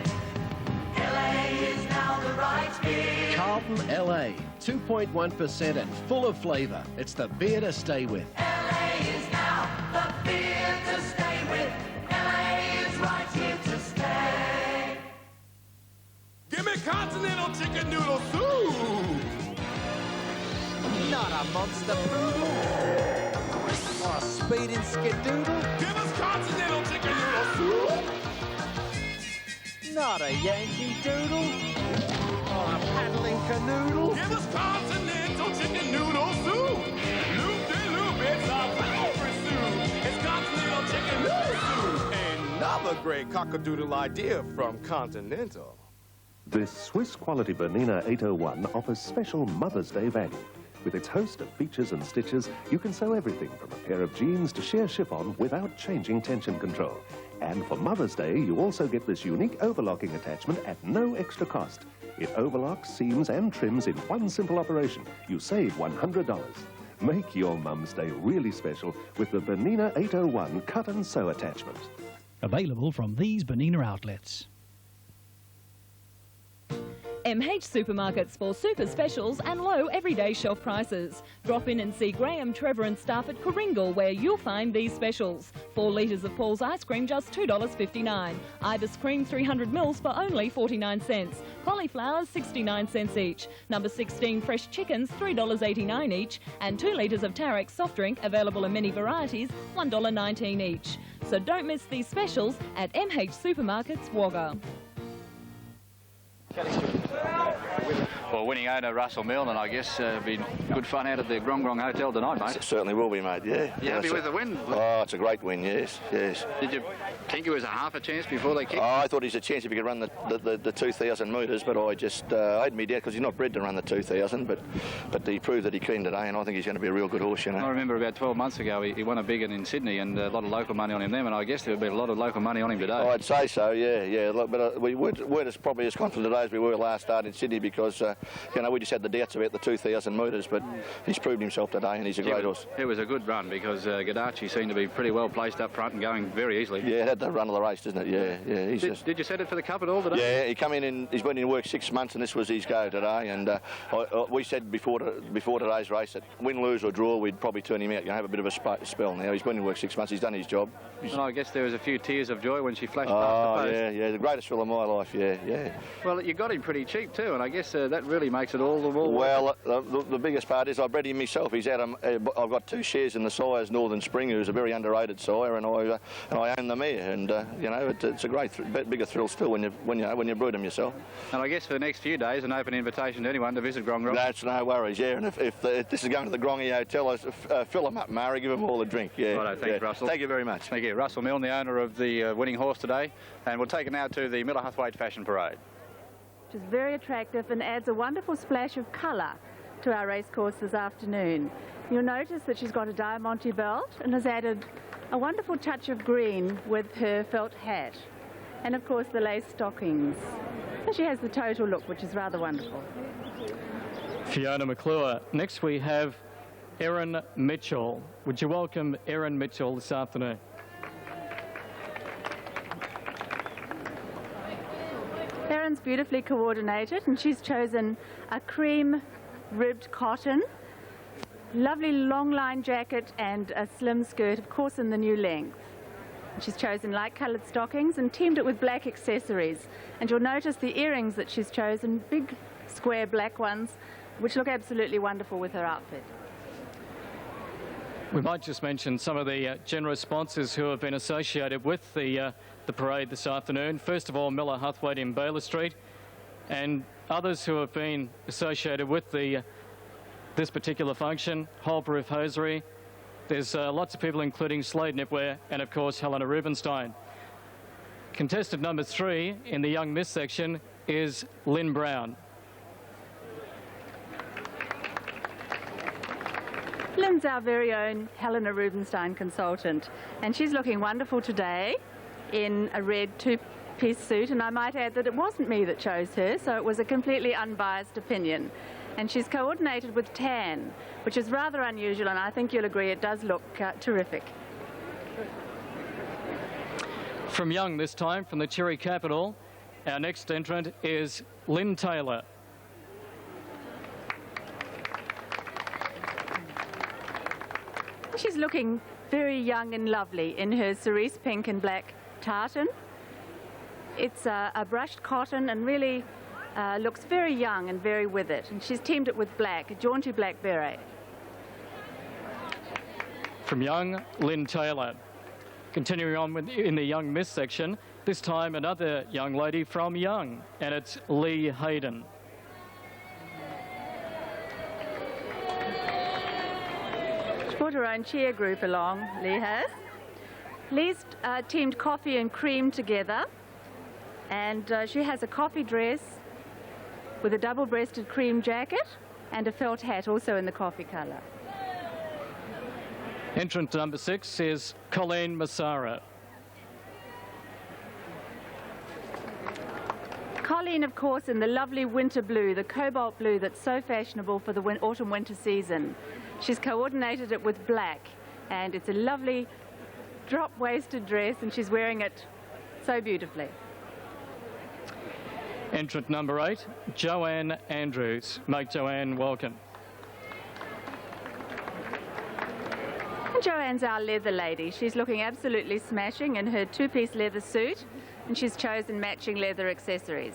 LA is now the right beer. Carlton LA, 2.1% and full of flavour. It's the beer to stay with. LA is now the beer to stay with. LA is right here to stay. Give me continental chicken noodle soup. Not a monster poodle or a speeding skidoodle. Give us continental chicken noodle soup. Not a Yankee Doodle or a paddling canoodle. Give us continental chicken noodle soup. Loop-de-loop, it's our favorite soup. It's continental chicken noodle soup. Another great cockadoodle idea from Continental. This Swiss quality Bernina 801 offers special Mother's Day value. With its host of features and stitches, you can sew everything from a pair of jeans to sheer chiffon without changing tension control. And for Mother's Day, you also get this unique overlocking attachment at no extra cost. It overlocks, seams and trims in one simple operation. You save $100. Make your Mum's Day really special with the Bernina 801 cut and sew attachment. Available from these Bernina outlets. MH Supermarkets for super specials and low everyday shelf prices. Drop in and see Graham, Trevor and staff at Coringal, where you'll find these specials. 4 litres of Paul's ice cream, just $2.59. Ibis cream, 300 mils for only 49 cents. Cauliflowers, 69 cents each. Number 16 fresh chickens, $3.89 each. And 2 litres of Tarex soft drink, available in many varieties, $1.19 each. So don't miss these specials at MH Supermarkets, Wagga. Well, winning owner Russell Milne, I guess be good fun out at the Grong Grong Hotel tonight, mate. It certainly will be, mate, yeah. You happy with the win? Oh, it's a great win, yes, yes. Did you think it was a half a chance before they kicked? Oh, I thought he's a chance if he could run the 2,000 metres, but I just I had me down because he's not bred to run the 2,000, but he proved that he can today, and I think he's going to be a real good horse, you know. I remember about 12 months ago he won a big one in Sydney and a lot of local money on him then, and I guess there would be a lot of local money on him today. Oh, I'd say so, yeah. But we weren't as probably as confident today as we were last start in Sydney because, you know, we just had the doubts about the 2,000 metres, but he's proved himself today and he's a great horse. It was a good run because Gadachi seemed to be pretty well placed up front and going very easily. Yeah, it had the run of the race, doesn't it? Yeah. Did you set it for the Cup at all today? Yeah, he come in and he's been in work 6 months and this was his go today. And we said before today's race that win, lose or draw, we'd probably turn him out. You know, have a bit of a spell now. He's been in work 6 months. He's done his job. And I guess there was a few tears of joy when she flashed past the post. Yeah, the greatest thrill of my life. Yeah. Well, you got him pretty cheap too, and I guess that really makes it all the more. Well, the biggest part is I bred him myself. He's out. I've got 2 shares in the sires Northern Spring, who's a very underrated sire, and I own the mare. And you know, it's a great, bigger thrill still when you brood them yourself. And I guess for the next few days, an open invitation to anyone to visit Grong Grong. That's no worries. Yeah, and if this is going to the Grongy Hotel, fill them up, Murray. Give them all a drink. Yeah. Righto, thanks, Russell. Thank you very much. Thank you, Russell Milne, the owner of the winning horse today, and we'll take it now to the Miller Huthwaite Fashion Parade. Which is very attractive and adds a wonderful splash of colour to our racecourse this afternoon. You'll notice that she's got a diamante belt and has added a wonderful touch of green with her felt hat. And of course the lace stockings. And she has the total look, which is rather wonderful. Fiona McClure. Next we have Erin Mitchell. Would you welcome Erin Mitchell this afternoon? Erin's beautifully coordinated, and she's chosen a cream ribbed cotton, lovely long line jacket and a slim skirt, of course in the new length. She's chosen light coloured stockings and teamed it with black accessories. And you'll notice the earrings that she's chosen, big square black ones, which look absolutely wonderful with her outfit. We might just mention some of the generous sponsors who have been associated with the parade this afternoon. First of all, Miller Huthwaite in Baylor Street, and others who have been associated with this particular function, Holbrook Hosiery. There's lots of people, including Slade Knitwear and, of course, Helena Rubinstein. Contestant number 3 in the young miss section is Lynn Brown. Lynn's our very own Helena Rubinstein consultant, and she's looking wonderful today in a red two-piece suit, and I might add that it wasn't me that chose her, so it was a completely unbiased opinion. And she's coordinated with tan, which is rather unusual, and I think you'll agree it does look terrific. From young this time, from the Cherry Capital, our next entrant is Lynn Taylor. She's looking very young and lovely in her cerise pink and black tartan. It's a brushed cotton and really looks very young and very with it. And she's teamed it with black, a jaunty black beret. From young, Lynn Taylor. Continuing on in the young miss section, this time another young lady from young, and it's Lee Hayden. She brought her own cheer group along, Lee has. Lee's teamed coffee and cream together, and she has a coffee dress with a double-breasted cream jacket and a felt hat also in the coffee colour. Entrant number 6 is Colleen Massara. Colleen, of course, in the lovely winter blue, the cobalt blue that's so fashionable for the autumn-winter season. She's coordinated it with black, and it's a lovely drop-waisted dress, and she's wearing it so beautifully. Entrant number 8, Joanne Andrews. Make Joanne welcome. And Joanne's our leather lady. She's looking absolutely smashing in her two-piece leather suit, and she's chosen matching leather accessories.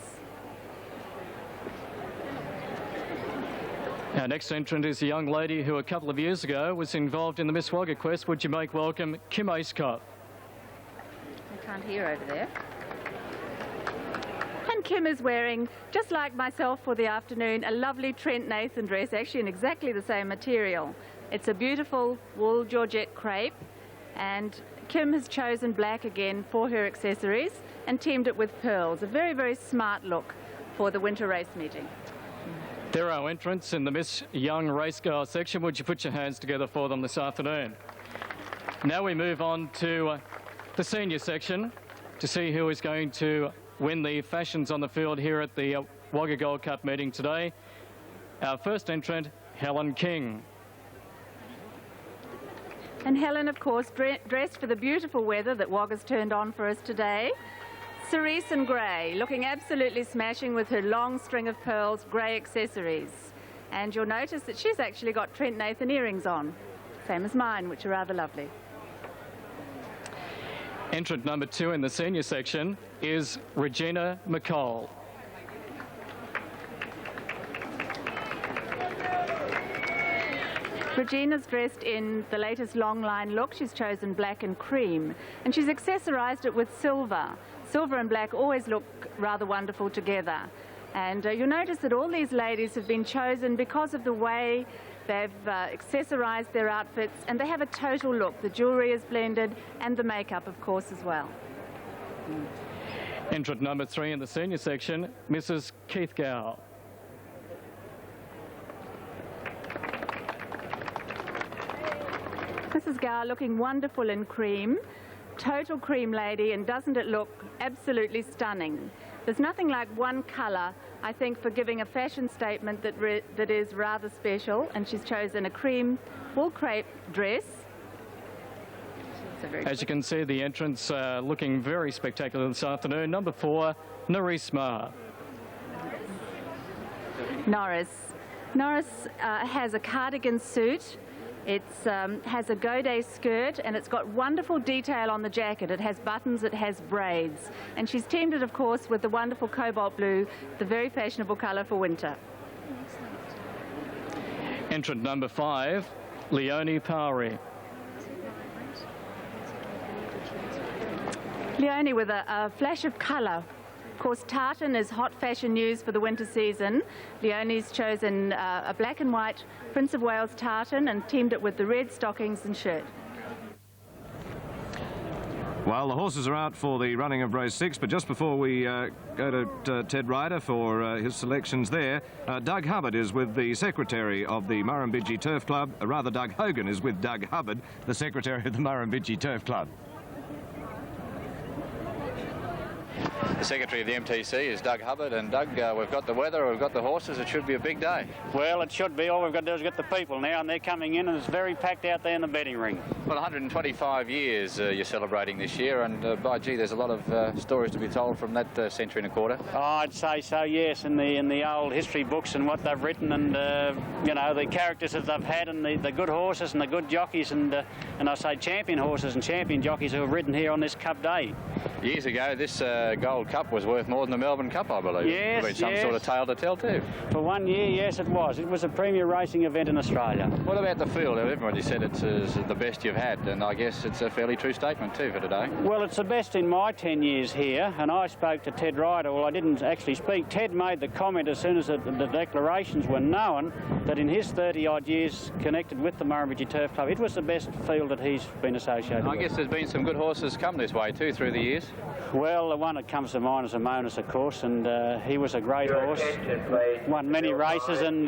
Our next entrant is a young lady who a couple of years ago was involved in the Miss Wagga quest. Would you make welcome Kim Acecott? I can't hear over there. And Kim is wearing, just like myself for the afternoon, a lovely Trent Nathan dress, actually in exactly the same material. It's a beautiful wool georgette crepe, and Kim has chosen black again for her accessories and teamed it with pearls. A very, very smart look for the winter race meeting. There are our entrants in the Miss Young Race Girl section. Would you put your hands together for them this afternoon? Now we move on to the senior section to see who is going to win the fashions on the field here at the Wagga Gold Cup meeting today. Our first entrant, Helen King. And Helen, of course, dressed for the beautiful weather that Wagga's turned on for us today. Cerise and grey, looking absolutely smashing with her long string of pearls, grey accessories. And you'll notice that she's actually got Trent Nathan earrings on, same as mine, which are rather lovely. Entrant number 2 in the senior section is Regina McCall. Regina's dressed in the latest long line look. She's chosen black and cream, and she's accessorised it with silver. Silver and black always look rather wonderful together. And you'll notice that all these ladies have been chosen because of the way they've accessorised their outfits, and they have a total look. The jewellery is blended, and the makeup, of course, as well. Entrant number 3 in the senior section, Mrs. Keith Gow. Mrs. Gow looking wonderful in cream. total cream lady, and doesn't it look absolutely stunning? There's nothing like one colour, I think, for giving a fashion statement that is rather special, and she's chosen a cream wool crepe dress. As you can see, the entrance looking very spectacular this afternoon. Number 4, Narisma. Norris has a cardigan suit. It has a godet skirt, and it's got wonderful detail on the jacket. It has buttons, it has braids. And she's teamed it, of course, with the wonderful cobalt blue, the very fashionable colour for winter. Entrant number 5, Leonie Powry. Leonie with a flash of colour. Of course, tartan is hot fashion news for the winter season. Leonie's chosen a black and white Prince of Wales tartan and teamed it with the red stockings and shirt. Well, the horses are out for the running of race 6, but just before we go to Ted Ryder for his selections there, Doug Hubbard is with the secretary of the Murrumbidgee Turf Club. Rather, Doug Hogan is with Doug Hubbard, the secretary of the Murrumbidgee Turf Club. The secretary of the MTC is Doug Hubbard, and Doug, we've got the weather, we've got the horses, it should be a big day. Well, it should be. All we've got to do is get the people now, and they're coming in, and it's very packed out there in the betting ring. Well, 125 years you're celebrating this year, and by gee, there's a lot of stories to be told from that century and a quarter. Oh, I'd say so, yes, in the old history books and what they've written, and you know, the characters that they've had, and the good horses and the good jockeys, and I say champion horses and champion jockeys who have ridden here on this Cup Day. Years ago, this Gold Cup was worth more than the Melbourne Cup, I believe. Yes, There'd been some yes. sort of tale to tell too. For 1 year, yes, it was. It was a premier racing event in Australia. What about the field? Everybody said it's the best you've had, and I guess it's a fairly true statement too for today. Well, it's the best in my 10 years here, and I spoke to Ted Ryder. Well, I didn't actually speak. Ted made the comment as soon as the declarations were known that in his 30-odd years connected with the Murrumbidgee Turf Club, it was the best field that he's been associated with. I guess there's been some good horses come this way too through the years. Well, the one that comes to mind is Amonis, of course, and he was a great horse, won many races, and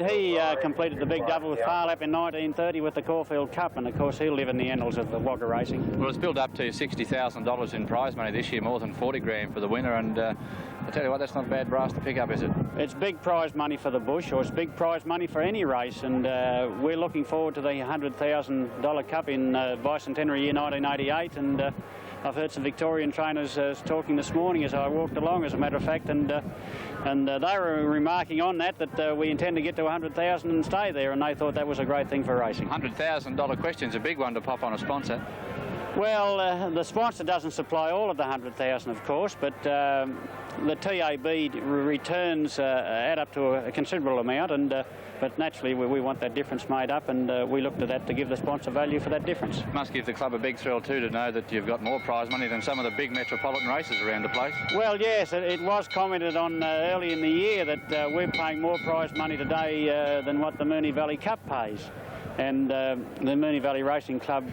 he completed the big double with Farlap in 1930 with the Caulfield Cup, and of course he'll live in the annals of the Wagga racing. Well, it's built up to $60,000 in prize money this year, more than 40 grand for the winner, and I tell you what, that's not bad brass to pick up, is it? It's big prize money for the bush, or it's big prize money for any race, and we're looking forward to the $100,000 Cup in bicentenary year 1988, and I've heard some Victorian trainers talking this morning as I walked along, as a matter of fact, and they were remarking on that we intend to get to 100,000 and stay there, and they thought that was a great thing for racing. $100,000 question's a big one to pop on a sponsor. Well, the sponsor doesn't supply all of the 100,000, of course, but the TAB returns add up to a considerable amount, and but naturally we want that difference made up, and we looked at that to give the sponsor value for that difference. Must give the club a big thrill too to know that you've got more prize money than some of the big metropolitan races around the place. Well, yes, it was commented on early in the year that we're paying more prize money today than what the Moonee Valley Cup pays, and the Moonee Valley Racing Club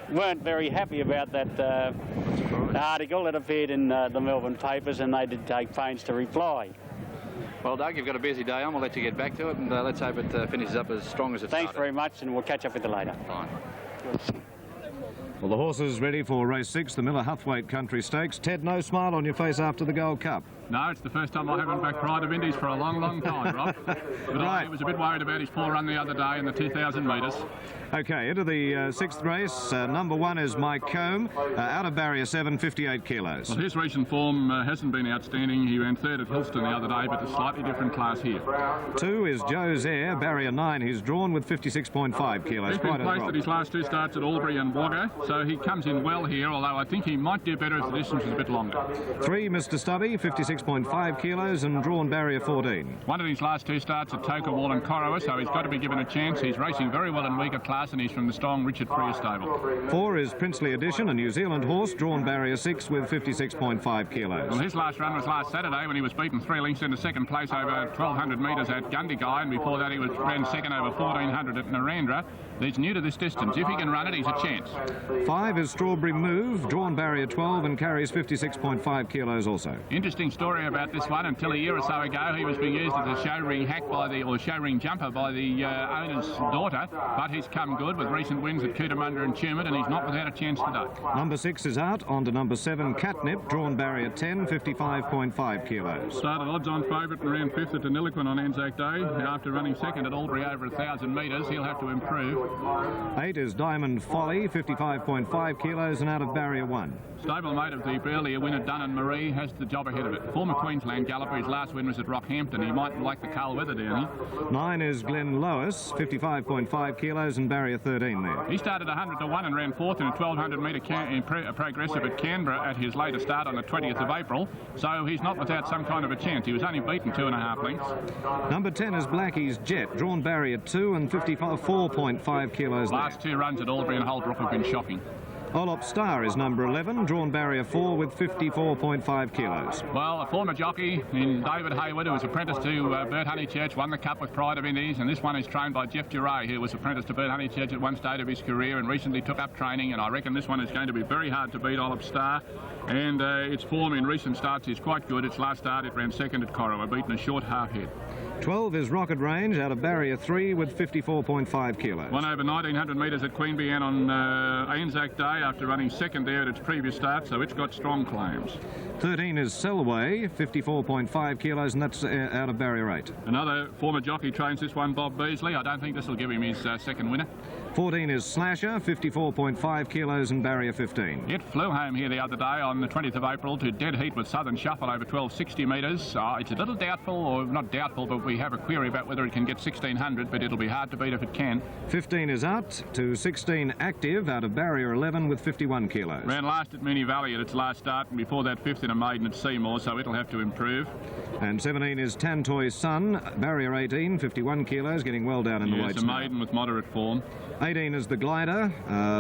weren't very happy about that article that appeared in the Melbourne papers, and they did take pains to reply. Well, Doug, you've got a busy day on. We'll let you get back to it, and let's hope it finishes up as strong as it started. Thanks very much, and we'll catch up with you later. Fine. Well, the horses ready for race 6, the Miller Huthwaite Country Stakes. Ted, no smile on your face after the Gold Cup. No, it's the first time I haven't backed Pride of Indies for a long, long time, Rob. But Right. I was a bit worried about his poor run the other day in the 2,000 metres. Okay, into the 6th race. Number 1 is Mike Combe, out of barrier 7, 58 kilos. Well, his recent form hasn't been outstanding. He ran third at Hillston the other day, but a slightly different class here. 2 is Joe's Air, barrier 9. He's drawn with 56.5 kilos. He's been Quite a placed drop. at his last 2 starts at Albury and Wagga, so he comes in well here, although I think he might do better if the distance is a bit longer. 3, Mr. Stubby, 56.5 kilos and drawn barrier 14. One of his last 2 starts at Toka Wall and Corowa, so he's got to be given a chance. He's racing very well in weaker class, and he's from the strong Richard Freer stable. 4 is Princely Edition, a New Zealand horse, drawn barrier 6 with 56.5 kilos. Well, his last run was last Saturday when he was beaten 3 lengths into second place over 1,200 metres at Gundagai, and before that he ran second over 1,400 at Narendra. He's new to this distance. If he can run it, he's a chance. 5 is Strawberry Move, drawn barrier 12 and carries 56.5 kilos also. Interesting story about this one. Until a year or so ago, he was being used as a show ring hack or show ring jumper by the owner's daughter, but he's come good with recent wins at Cootamundra and Tumut, and he's not without a chance today. Number 6 is out, on to number 7, Catnip, drawn barrier 10, 55.5 kilos. Started odds-on favourite and ran 5th at Deniliquin on Anzac Day. After running 2nd at Albury over 1,000 metres, he'll have to improve. 8 is Diamond Folly, 55.5 kilos and out of barrier 1. Stablemate of the earlier winner, Dunn & Marie, has the job ahead of it. Former Queensland galloper, his last win was at Rockhampton. He might like the cold weather down here. 9 is Glen Lois, 55.5 kilos and barrier 13 there. He started 100 to 1 and ran 4th in a 1,200 metre progressive at Canberra at his later start on the 20th of April, so he's not without some kind of a chance. He was only beaten 2.5 lengths. Number 10 is Blackie's Jet, drawn barrier 2 and 54.5 kilos there. Last 2 runs at Albury and Holbrook have been shocking. Olop Star is number 11, drawn barrier 4 with 54.5 kilos. Well, a former jockey in David Hayward, who was apprenticed to Bert Honeychurch, won the Cup with Pride of Indies, and this one is trained by Jeff Duray, who was apprenticed to Bert Honeychurch at one stage of his career and recently took up training, and I reckon this one is going to be very hard to beat Olop Star, and its form in recent starts is quite good. Its last start it ran 2nd at Corowa, beaten a short half head. 12 is Rocket Range, out of barrier 3 with 54.5 kilos. Won over 1,900 metres at Queanbeyan on Anzac Day after running 2nd there at its previous start, so it's got strong claims. 13 is Selway, 54.5 kilos, and that's out of barrier 8. Another former jockey trains this one, Bob Beasley. I don't think this will give him his second winner. 14 is Slasher, 54.5 kilos and barrier 15. It flew home here the other day on the 20th of April to dead heat with Southern Shuffle over 1260 metres. It's a little doubtful, or not doubtful, but we have a query about whether it can get 1600, but it'll be hard to beat if it can. 15 is out to 16 Active, out of barrier 11 with 51 kilos. Ran last at Moonee Valley at its last start, and before that 5th in a maiden at Seymour, so it'll have to improve. And 17 is Tantoy's Son, barrier 18, 51 kilos, getting well down in the weights. It's a maiden with moderate form. 18 is the Glider,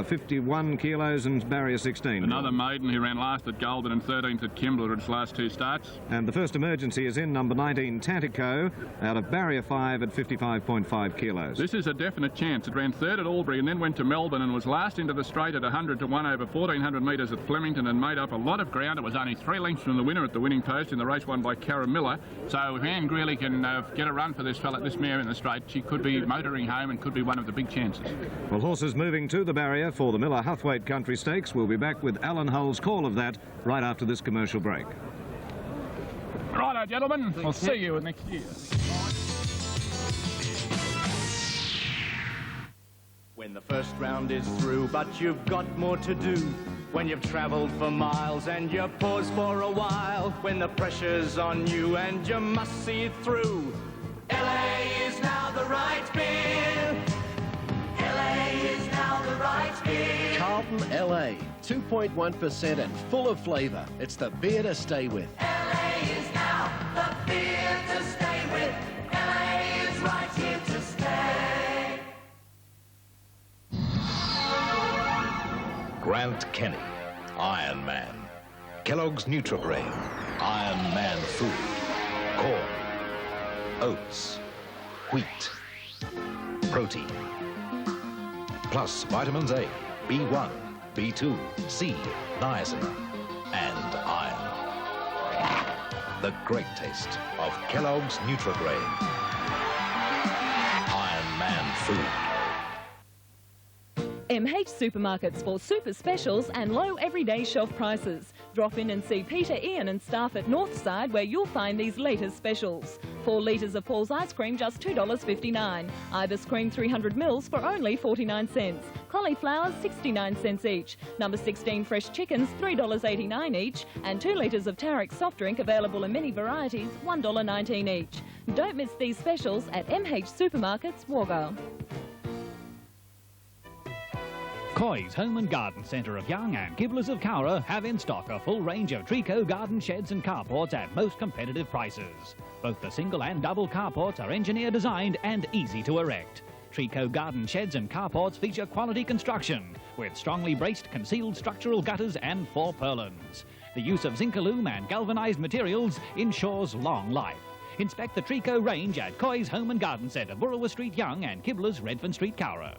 51 kilos and barrier 16. Another maiden who ran last at Goulburn and 13th at Kimball at its last 2 starts. And the first emergency is in number 19, Tantico, out of barrier 5 at 55.5 kilos. This is a definite chance. It ran 3rd at Albury and then went to Melbourne and was last into the straight at 100 to 1 over 1,400 metres at Flemington and made up a lot of ground. It was only 3 lengths from the winner at the winning post in the race won by Cara Miller. So if Anne Greeley can get a run for this mare in the straight, she could be motoring home and could be one of the big chances. Well, horses moving to the barrier for the Miller Huthwaite Country Stakes. We'll be back with Alan Hull's call of that right after this commercial break. Righto, gentlemen. I'll see you next year. When the first round is through, but you've got more to do. When you've travelled for miles and you pause for a while. When the pressure's on you and you must see it through. LA is now the right beer. LA is now the right beer. Carlton LA, 2.1% and full of flavour. It's the beer to stay with. LA is now the beer to stay with. LA is right here to stay. Grant Kenny, Iron Man. Kellogg's Nutrigrain, Iron Man food. Corn, oats, wheat, protein. Plus vitamins A, B1, B2, C, niacin, and iron. The great taste of Kellogg's Nutrigrain. Iron Man food. MH Supermarkets for super specials and low everyday shelf prices. Drop in and see Peter, Ian and staff at Northside where you'll find these latest specials. 4 litres of Paul's ice cream just $2.59. Ibis cream 300 mils for only 49 cents. Cauliflowers 69 cents each. Number 16 fresh chickens $3.89 each. And 2 litres of Tarek soft drink available in many varieties $1.19 each. Don't miss these specials at MH Supermarkets, Wagga. Coy's Home and Garden Centre of Young and Kibblers of Cowra have in stock a full range of Trico garden sheds and carports at most competitive prices. Both the single and double carports are engineer designed and easy to erect. Trico garden sheds and carports feature quality construction with strongly braced concealed structural gutters and 4 purlins. The use of zinc-alume and galvanised materials ensures long life. Inspect the Trico range at Coy's Home and Garden Centre, Burrawa Street, Young and Kibblers, Redfern Street, Cowra.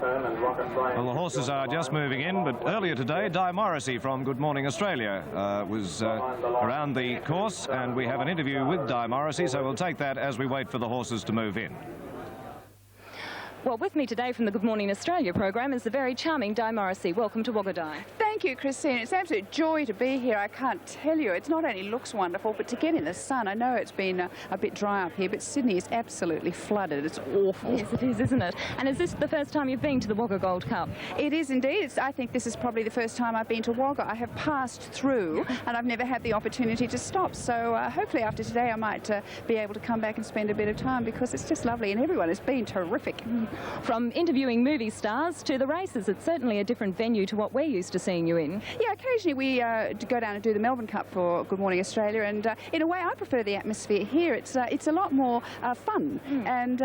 Well, the horses are just moving in, but earlier today, Di Morrissey from Good Morning Australia was around the course, and we have an interview with Di Morrissey, so we'll take that as we wait for the horses to move in. Well, with me today from the Good Morning Australia program is the very charming Di Morrissey. Welcome to Wagga, Di. Thank you, Christine. It's an absolute joy to be here. I can't tell you. It not only looks wonderful, but to get in the sun. I know it's been a bit dry up here, but Sydney is absolutely flooded. It's awful. Yes, it is, isn't it? And is this the first time you've been to the Wagga Gold Cup? It is indeed. I think this is probably the first time I've been to Wagga. I have passed through, and I've never had the opportunity to stop. So hopefully after today I might be able to come back and spend a bit of time, because it's just lovely, and everyone has been terrific. From interviewing movie stars to the races, it's certainly a different venue to what we're used to seeing you in. Yeah, occasionally we go down and do the Melbourne Cup for Good Morning Australia, and in a way I prefer the atmosphere here. It's a lot more fun, and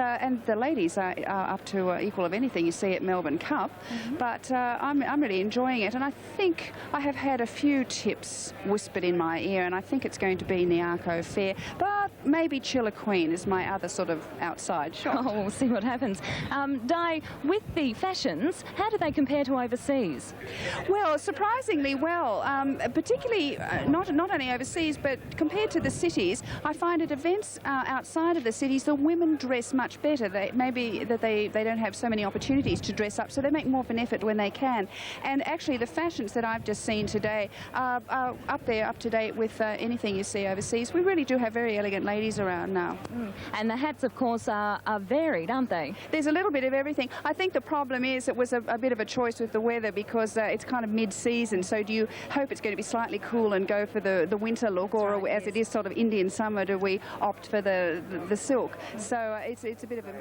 the ladies are up to equal of anything you see at Melbourne Cup, but I'm really enjoying it, and I think I have had a few tips whispered in my ear, and I think it's going to be Niarco Fair, but maybe Chiller Queen is my other sort of outside shot. Oh, we'll see what happens. Di, with the fashions, how do they compare to overseas? Well, surprisingly well, particularly not only overseas, but compared to the cities. I find at events outside of the cities, the women dress much better. Maybe they don't have so many opportunities to dress up, so they make more of an effort when they can. And actually, the fashions that I've just seen today are up to date with anything you see overseas. We really do have very elegant ladies around now. And the hats, of course, are varied, aren't they? There's a little bit of everything. I think the problem is it was a bit of a choice with the weather, because it's kind of mid-season, so do you hope it's going to be slightly cool and go for the winter look, or as it is sort of Indian summer, do we opt for the silk? So it's a bit of a...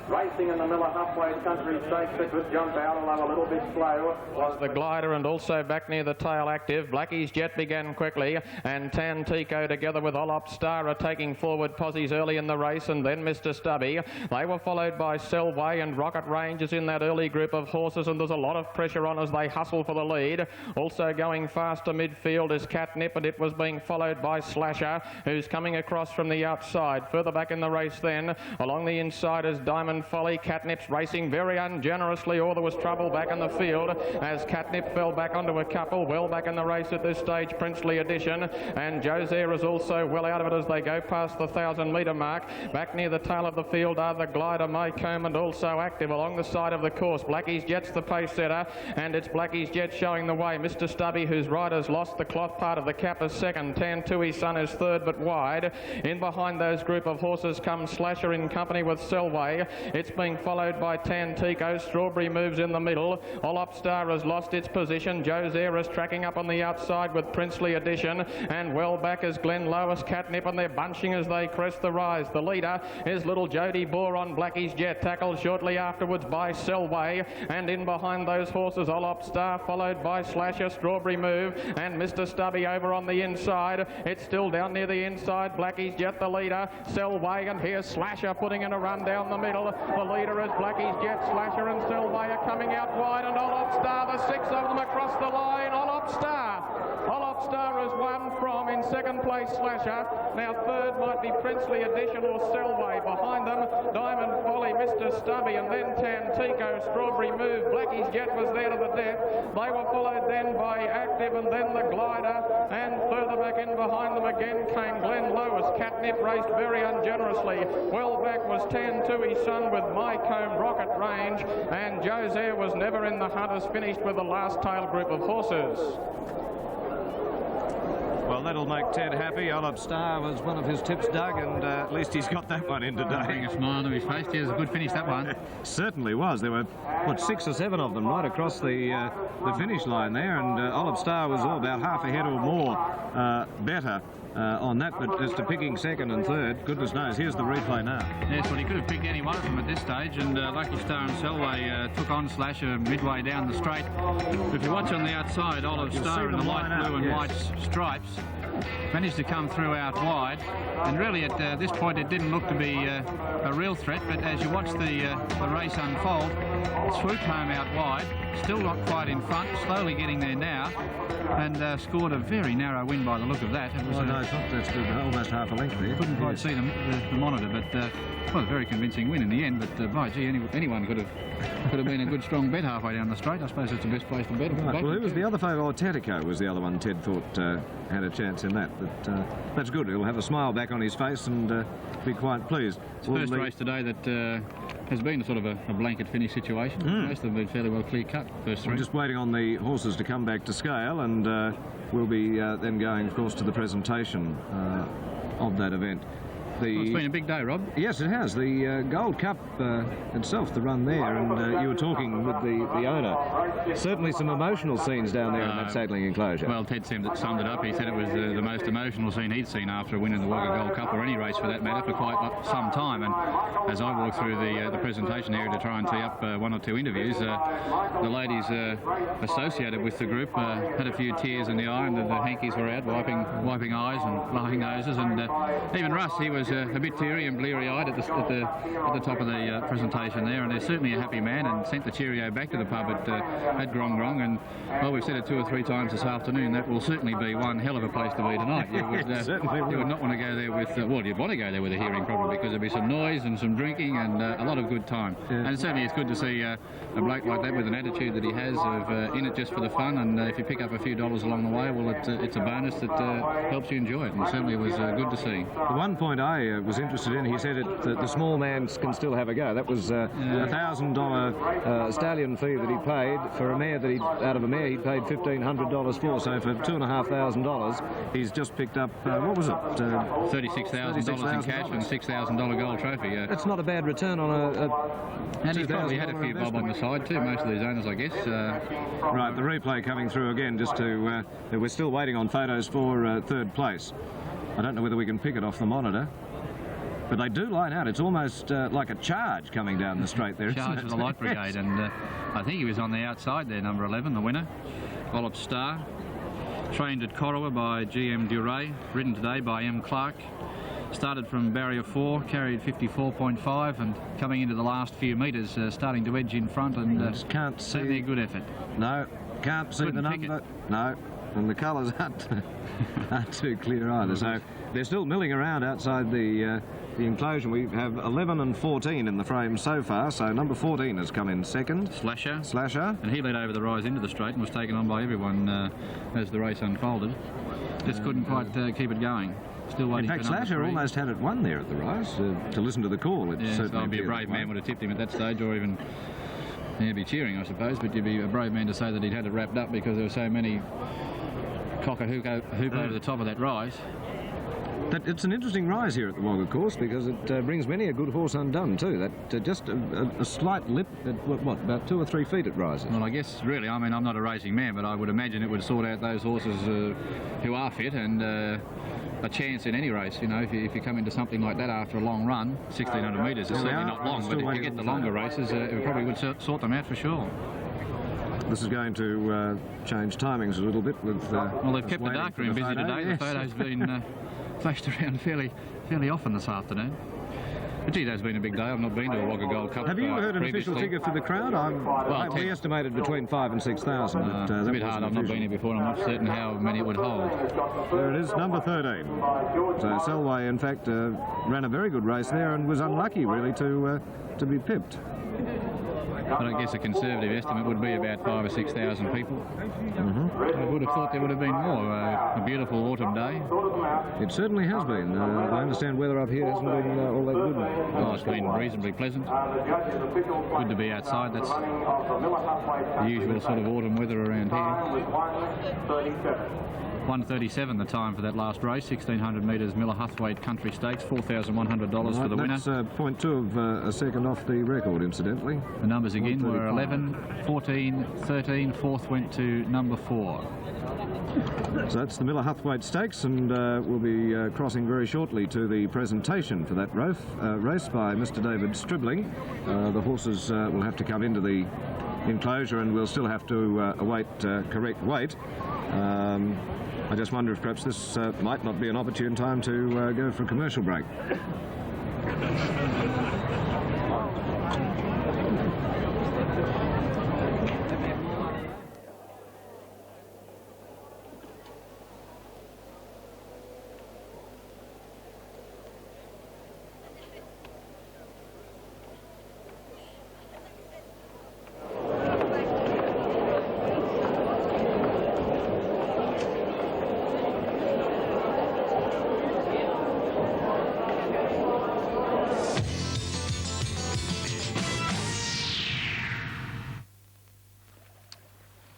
Racing in the Miller Halfway Country Stakes, it was jumped out, although a little bit slow. Was the Glider, and also back near the tail Active. Blackie's Jet began quickly, and Tantico together with Olop Star are taking forward posies early in the race, and then Mr. Stubby. They were followed by Selway and Rocket Rangers in that early group of horses, and there's a lot of pressure on as they hustle for the lead. Also going fast to midfield is Catnip, and it was being followed by Slasher, who's coming across from the outside. Further back in the race then, along the inside is Diamond Folly. Catnip's racing very ungenerously, or there was trouble back in the field as Catnip fell back onto a couple. Well back in the race at this stage, Princely Edition, and Josier is also well out of it as they go past the 1,000-metre mark. Back near the tail of the field are the Glider, Maycomb, and also Active along the side of the course. Blackie's Jet's the pace setter, and it's Blackie's Jet showing the way. Mr. Stubby, whose rider's lost the cloth part of the cap, is second. Tantui's Son is third but wide. In behind those group of horses comes Slasher in company with Selway. It's being followed by Tantico. Strawberry moves in the middle. Olop Star has lost its position. Josier is tracking up on the outside with Princely Edition, and well back is Glen Lois, Catnip, and they're bunching as they crest the rise. The leader is Little Jody Boar on Blackie's Jet, tackled shortly afterwards by Selway, and in behind those horses Olop Star followed by Slasher, Strawberry Move, and Mr. Stubby over on the inside. It's still down near the inside. Blackie's Jet the leader, Selway, and here's Slasher putting in a run down the middle. The leader is Blackie's Jet. Slasher and Selway are coming out wide, and Olop Star, the six of them across the line. Olop Star has won from, in second place, Slasher. Now third might be Princely Edition or Selway. Behind them, Diamond Folly, Mr. Stubby, and then Tantico, Strawberry Move. Blackie's Jet was there to the death. They were followed then by Active, and then the Glider, and further back in behind them again came Glen Lois. Catnip raced very ungenerously. Well back was Tantui's Son with Maycomb, Rocket Range, and Josier was never in the hunt, has finished with the last tail group of horses. Well, that'll make Ted happy. Olop Star was one of his tips, Doug, and at least he's got that one in today. Bring a smile to his face. Yeah, it was a good finish, that one. Certainly was. There were, what, 6 or 7 of them right across the finish line there, and Olop Star was all about half a head or more better on that, but as to picking second and third, goodness knows, here's the replay now. Yes, well, he could have picked any one of them at this stage, and Lucky Star and Selway took on Slasher midway down the straight. If you watch on the outside, Olop Star in the light blue and white stripes managed to come through out wide, and really at this point it didn't look to be a real threat, but as you watch the race unfold, it swooped home out wide, still not quite in front, slowly getting there now, and scored a very narrow win by the look of that. It was no, it's not. That's good. Almost half a length there. Couldn't quite see the monitor, but Well, a very convincing win in the end, but by gee, anyone could have been a good strong bet halfway down the straight. I suppose it's the best place to bet. Right. Well, who was the other favourite? Oh, Tetico was the other one Ted thought had a chance in that. But that's good. He'll have a smile back on his face and be quite pleased. It's the first race today that has been sort of a blanket finish situation. Most of them have been fairly well clear-cut, first three. We're just waiting on the horses to come back to scale, and we'll be then going, of course, to the presentation of that event. Well, it's been a big day, Rob. Yes, it has. The Gold Cup itself, the run there, and you were talking with the owner. Certainly some emotional scenes down there in that saddling enclosure. Well, Ted summed it up. He said it was the most emotional scene he'd seen after a win in the Wagga Gold Cup, or any race for that matter, for quite some time. And as I walked through the presentation area to try and tee up one or two interviews, the ladies associated with the group had a few tears in the eye, and the hankies were out wiping eyes and blowing noses, and even Russ, he was a bit teary and bleary-eyed at the top of the presentation there, and they're certainly a happy man, and sent the cheerio back to the pub at Grong Grong. And well, we've said it 2 or 3 times this afternoon, that will certainly be one hell of a place to be tonight. You would not want to go there with well, you'd want to go there with a hearing problem, because there'd be some noise and some drinking and a lot of good time. And certainly it's good to see a bloke like that with an attitude that he has of in it just for the fun, and if you pick up a few dollars along the way, well, it's a bonus that helps you enjoy it, and certainly it was good to see. The one point I was interested in, he said that the small man can still have a go. That was a $1,000 stallion fee that he paid for a mare that out of a mare he'd paid $1,500 for. So for $2,500, he's just picked up what was it? $36,000 in cash and $6,000 gold trophy. That's not a bad return on a and he's probably had a few bob on the side too. Most of these owners, I guess. Right, the replay coming through again. Just to we're still waiting on photos for third place. I don't know whether we can pick it off the monitor. But they do line out. It's almost like a charge coming down the straight there. Charge for the Light Brigade, and I think he was on the outside there, number 11, the winner. Gollop Star, trained at Corowa by GM Duray, ridden today by M. Clark. Started from barrier 4, carried 54.5, and coming into the last few metres, starting to edge in front, and can't see. Certainly a good effort. No, can't see the number. No, and the colours aren't too clear either. So they're still milling around outside the enclosure. We have 11 and 14 in the frame so far, so number 14 has come in second. Slasher. And he led over the rise into the straight and was taken on by everyone as the race unfolded. Just couldn't quite keep it going. Still waiting. In fact, Slasher almost had it won there at the rise. To listen to the call, it certainly I'd be a brave man would have tipped him at that stage, or even be cheering, I suppose. But you'd be a brave man to say that he'd had it wrapped up, because there were so many hoop over the top of that rise. But it's an interesting rise here at the Wagga course, because it brings many a good horse undone too. That just a slight lip at what, about 2 or 3 feet it rises. Well, I guess really, I mean, I'm not a racing man, but I would imagine it would sort out those horses who are fit and a chance in any race. You know, if you come into something like that after a long run, 1,600 metres is certainly not long, but if you get the longer races, it probably would sort them out for sure. This is going to change timings a little bit with. Well, they've kept the darkroom busy today. Yes. The photo's been flashed around fairly often this afternoon. But gee, that's been a big day. I've not been to a Wagga Gold Cup. Have you heard an official figure for the crowd? We estimated between 5,000 and 6,000. It's a bit hard. I've not been here before, and I'm not certain how many it would hold. There it is, number 13. So Selway, in fact, ran a very good race there and was unlucky, really, to be pipped. But I guess a conservative estimate would be about 5,000 or 6,000 people. I would have thought there would have been more. A beautiful autumn day. It certainly has been. I understand weather up here hasn't been all that good. Oh, it's been reasonably pleasant. Good to be outside. That's the usual sort of autumn weather around here. 1:37 the time for that last race, 1,600 metres Miller Huthwaite Country Stakes, $4,100 for the winner. That's 0.2 of a second off the record, incidentally. The numbers again were 11, 14, 13, fourth went to number 4. So that's the Miller Huthwaite Stakes, and we'll be crossing very shortly to the presentation for that race by Mr. David Stribling. The horses will have to come into the enclosure, and we'll still have to await correct weight. I just wonder if perhaps this might not be an opportune time to go for a commercial break.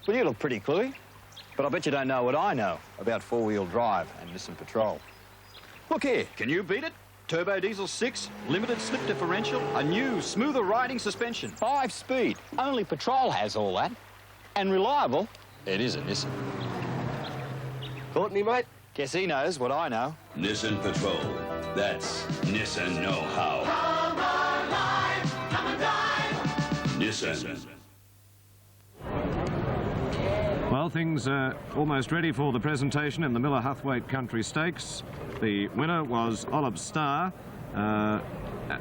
Well, you look pretty cluey, but I bet you don't know what I know about four-wheel drive and Nissan Patrol. Look here, can you beat it? Turbo diesel 6, limited slip differential, a new, smoother riding suspension. 5-speed. Only Patrol has all that. And reliable. It is a Nissan. Courtney, mate? Guess he knows what I know. Nissan Patrol. That's Nissan know-how. Come alive, come and dive. Nissan. Well, things are almost ready for the presentation in the Miller Huthwaite Country Stakes. The winner was Olive Star. The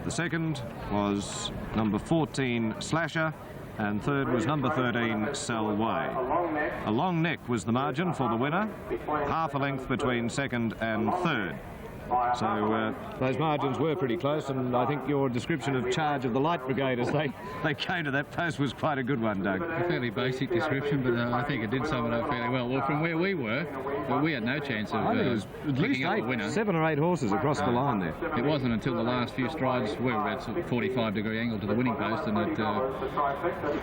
second was number 14, Slasher. And third was number 13, Selway. A long neck was the margin for the winner, half a length between second and third. So those margins were pretty close, and I think your description of charge of the Light Brigade as they came to that post was quite a good one, Doug. A fairly basic description, but I think it did sum it up fairly well. Well, from where we were, we had no chance of picking up the winner. 7 or 8 horses across the line there. It wasn't until the last few strides we were at a 45-degree angle to the winning post, and I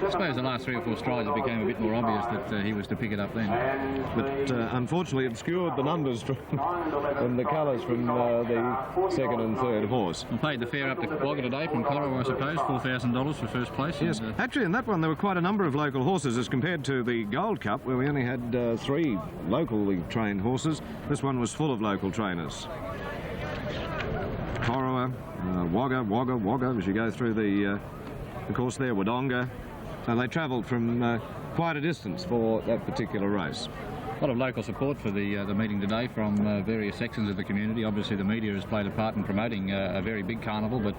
suppose the last 3 or 4 strides it became a bit more obvious that he was to pick it up then. But unfortunately obscured the numbers from the colours from the second and third horse. We paid the fare up to Wagga today from Colorado, I suppose, $4,000 for first place. Yes, actually in that one there were quite a number of local horses as compared to the Gold Cup where we only had 3 locally trained horses. This one was full of local trainers. Corowa, Wagga, as you go through the course there, Wodonga. So they travelled from quite a distance for that particular race. A lot of local support for the meeting today from various sections of the community. Obviously the media has played a part in promoting a very big carnival, but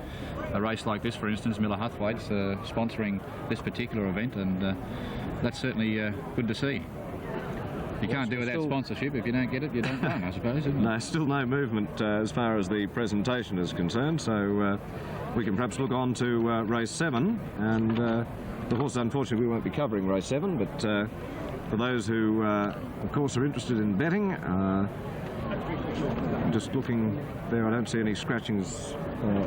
a race like this, for instance, Miller Huthwaite's sponsoring this particular event, and that's certainly good to see. You can't do without sponsorship. If you don't get it, you don't run, I suppose, isn't it? No, still no movement as far as the presentation is concerned, so we can perhaps look on to race 7, and the horse, unfortunately, we won't be covering race 7, but for those who, of course, are interested in betting, just looking there, I don't see any scratchings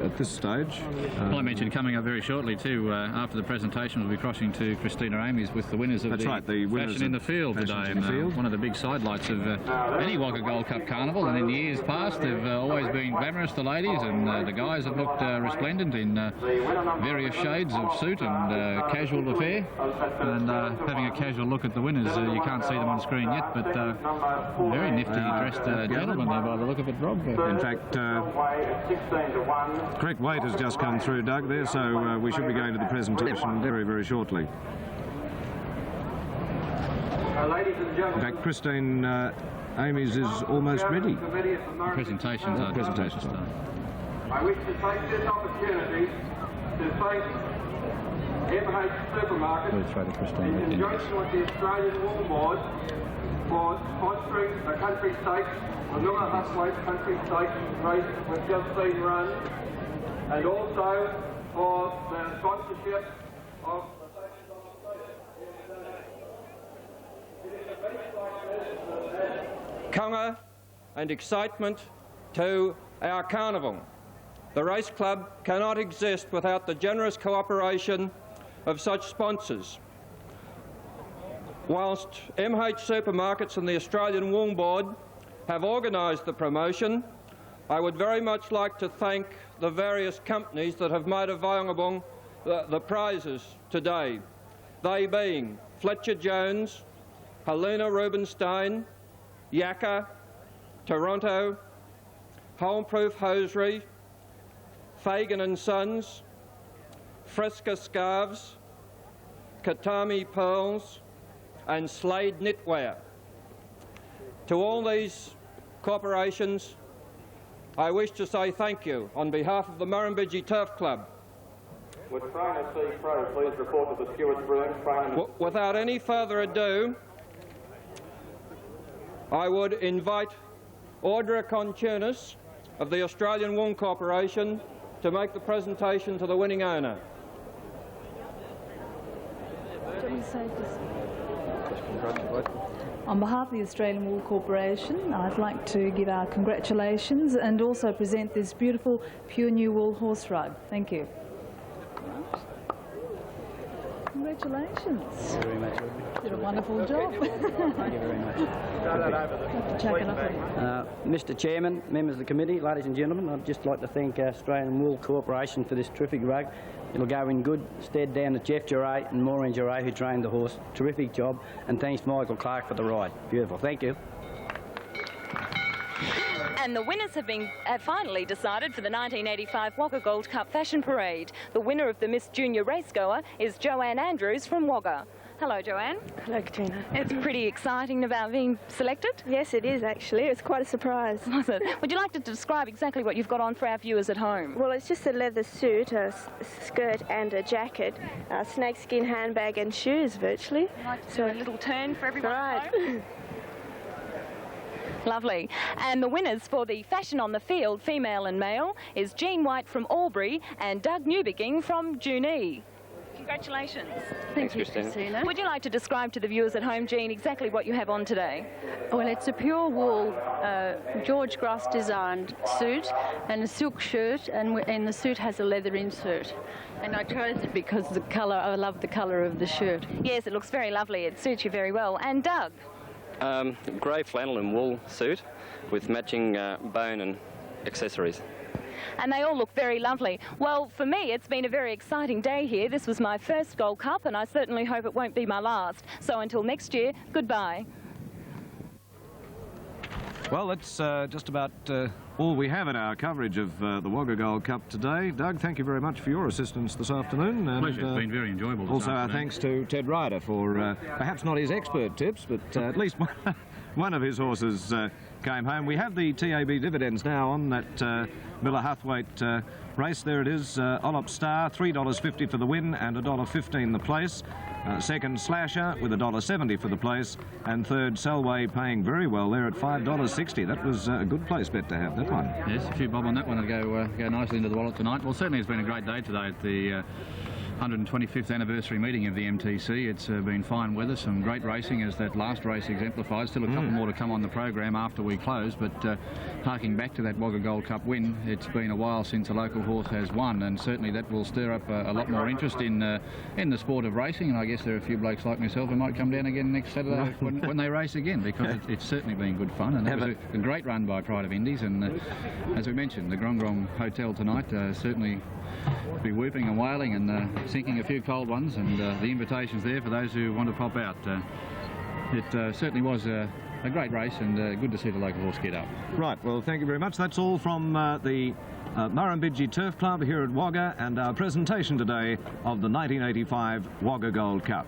at this stage. Well, I mentioned coming up very shortly too, after the presentation we'll be crossing to Christina Amy's with the winners of the Fashion in the Field today. And, one of the big sidelights of any Wagga Gold Cup carnival, and in years past they've always been glamorous, the ladies, and the guys have looked resplendent in various shades of suit and casual affair. And having a casual look at the winners, you can't see them on screen yet, but very nifty dressed gentlemen there by the look of it, Rob. In fact, correct weight has just come through, Doug, there, so we should be going to the presentation very, very shortly. In fact, Christine Amy's is almost ready. Presentations are presentations. I wish to take this opportunity to thank MH Supermarket in conjunction with the Australian Wool Board for sponsoring the Country Stakes, the Miller Huthwaite Country Stakes race which just been run, and also for the sponsorship of the Fashion on the Conga and excitement to our carnival. The race club cannot exist without the generous cooperation of such sponsors. Whilst MH Supermarkets and the Australian Wool Board have organised the promotion, I would very much like to thank the various companies that have made available the prizes today, they being Fletcher Jones, Helena Rubinstein, Yakka, Toronto, Homeproof Hosiery, Fagan and Sons, Fresca Scarves, Katami Pearls, and Slade Knitwear. To all these corporations, I wish to say thank you on behalf of the Murrumbidgee Turf Club. Would Trainer C. Pro please report to the steward's room? Without any further ado, I would invite Audra Contunis of the Australian Wool Corporation to make the presentation to the winning owner. On behalf of the Australian Wool Corporation, I'd like to give our congratulations and also present this beautiful pure new wool horse rug. Thank you. Congratulations. Congratulations. Thank you very much. You did a wonderful job. Thank you very much. Chuck it up. Mr Chairman, members of the committee, ladies and gentlemen, I'd just like to thank Australian Wool Corporation for this terrific rug. It'll go in good stead down to Jeff Duray and Maureen Duray, who trained the horse. Terrific job, and thanks to Michael Clark for the ride. Beautiful. Thank you. And the winners have been finally decided for the 1985 Wagga Gold Cup Fashion Parade. The winner of the Miss Junior Racegoer is Joanne Andrews from Wagga. Hello, Joanne. Hello, Katrina. It's pretty exciting about being selected. Yes, it is actually. It's quite a surprise. Was it? Would you like to describe exactly what you've got on for our viewers at home? Well, it's just a leather suit, a skirt and a jacket, a snakeskin handbag and shoes, virtually. I'd like to do a little turn for everyone at home. Lovely. And the winners for the Fashion on the Field, female and male, is Jean White from Albury and Doug Newbiging from Junee. Congratulations. Thanks, Christina. Would you like to describe to the viewers at home, Jean, exactly what you have on today? Well, it's a pure wool George Gross designed suit and a silk shirt, and the suit has a leather insert. And I chose it because the colour, I love the colour of the shirt. Yes, it looks very lovely. It suits you very well. And Doug? Grey flannel and wool suit with matching bone and accessories. And they all look very lovely. Well, for me, it's been a very exciting day here. This was my first Gold Cup, and I certainly hope it won't be my last. So until next year, goodbye. Well, that's just about all we have in our coverage of the Wagga Gold Cup today. Doug, thank you very much for your assistance this afternoon. And, Pleasure. It's been very enjoyable this also, afternoon. our thanks to Ted Ryder for perhaps not his expert tips, but at least one of his horses came home. We have the TAB dividends now on that Miller Huthwaite race. There it is, Ollop Star, $3.50 for the win and $1.15 the place. Second, Slasher with $1.70 for the place, and third, Selway paying very well there at $5.60. That was a good place bet to have, that one. Yes, a few bob on that one will go nicely into the wallet tonight. Well, certainly it's been a great day today at the 125th anniversary meeting of the MTC. It's been fine weather, some great racing as that last race exemplified. Still a couple more to come on the program after we close, but harking back to that Wagga Gold Cup win, it's been a while since a local horse has won, and certainly that will stir up a lot more interest in the sport of racing, and I guess there are a few blokes like myself who might come down again next Saturday when they race again, because it's certainly been good fun, and that was a great run by Pride of Indies, and as we mentioned, the Grong Hotel tonight certainly be whooping and wailing and sinking a few cold ones, and the invitation's there for those who want to pop out. It certainly was a great race, and good to see the local horse get up. Right, well, thank you very much. That's all from the Murrumbidgee Turf Club here at Wagga, and our presentation today of the 1985 Wagga Gold Cup.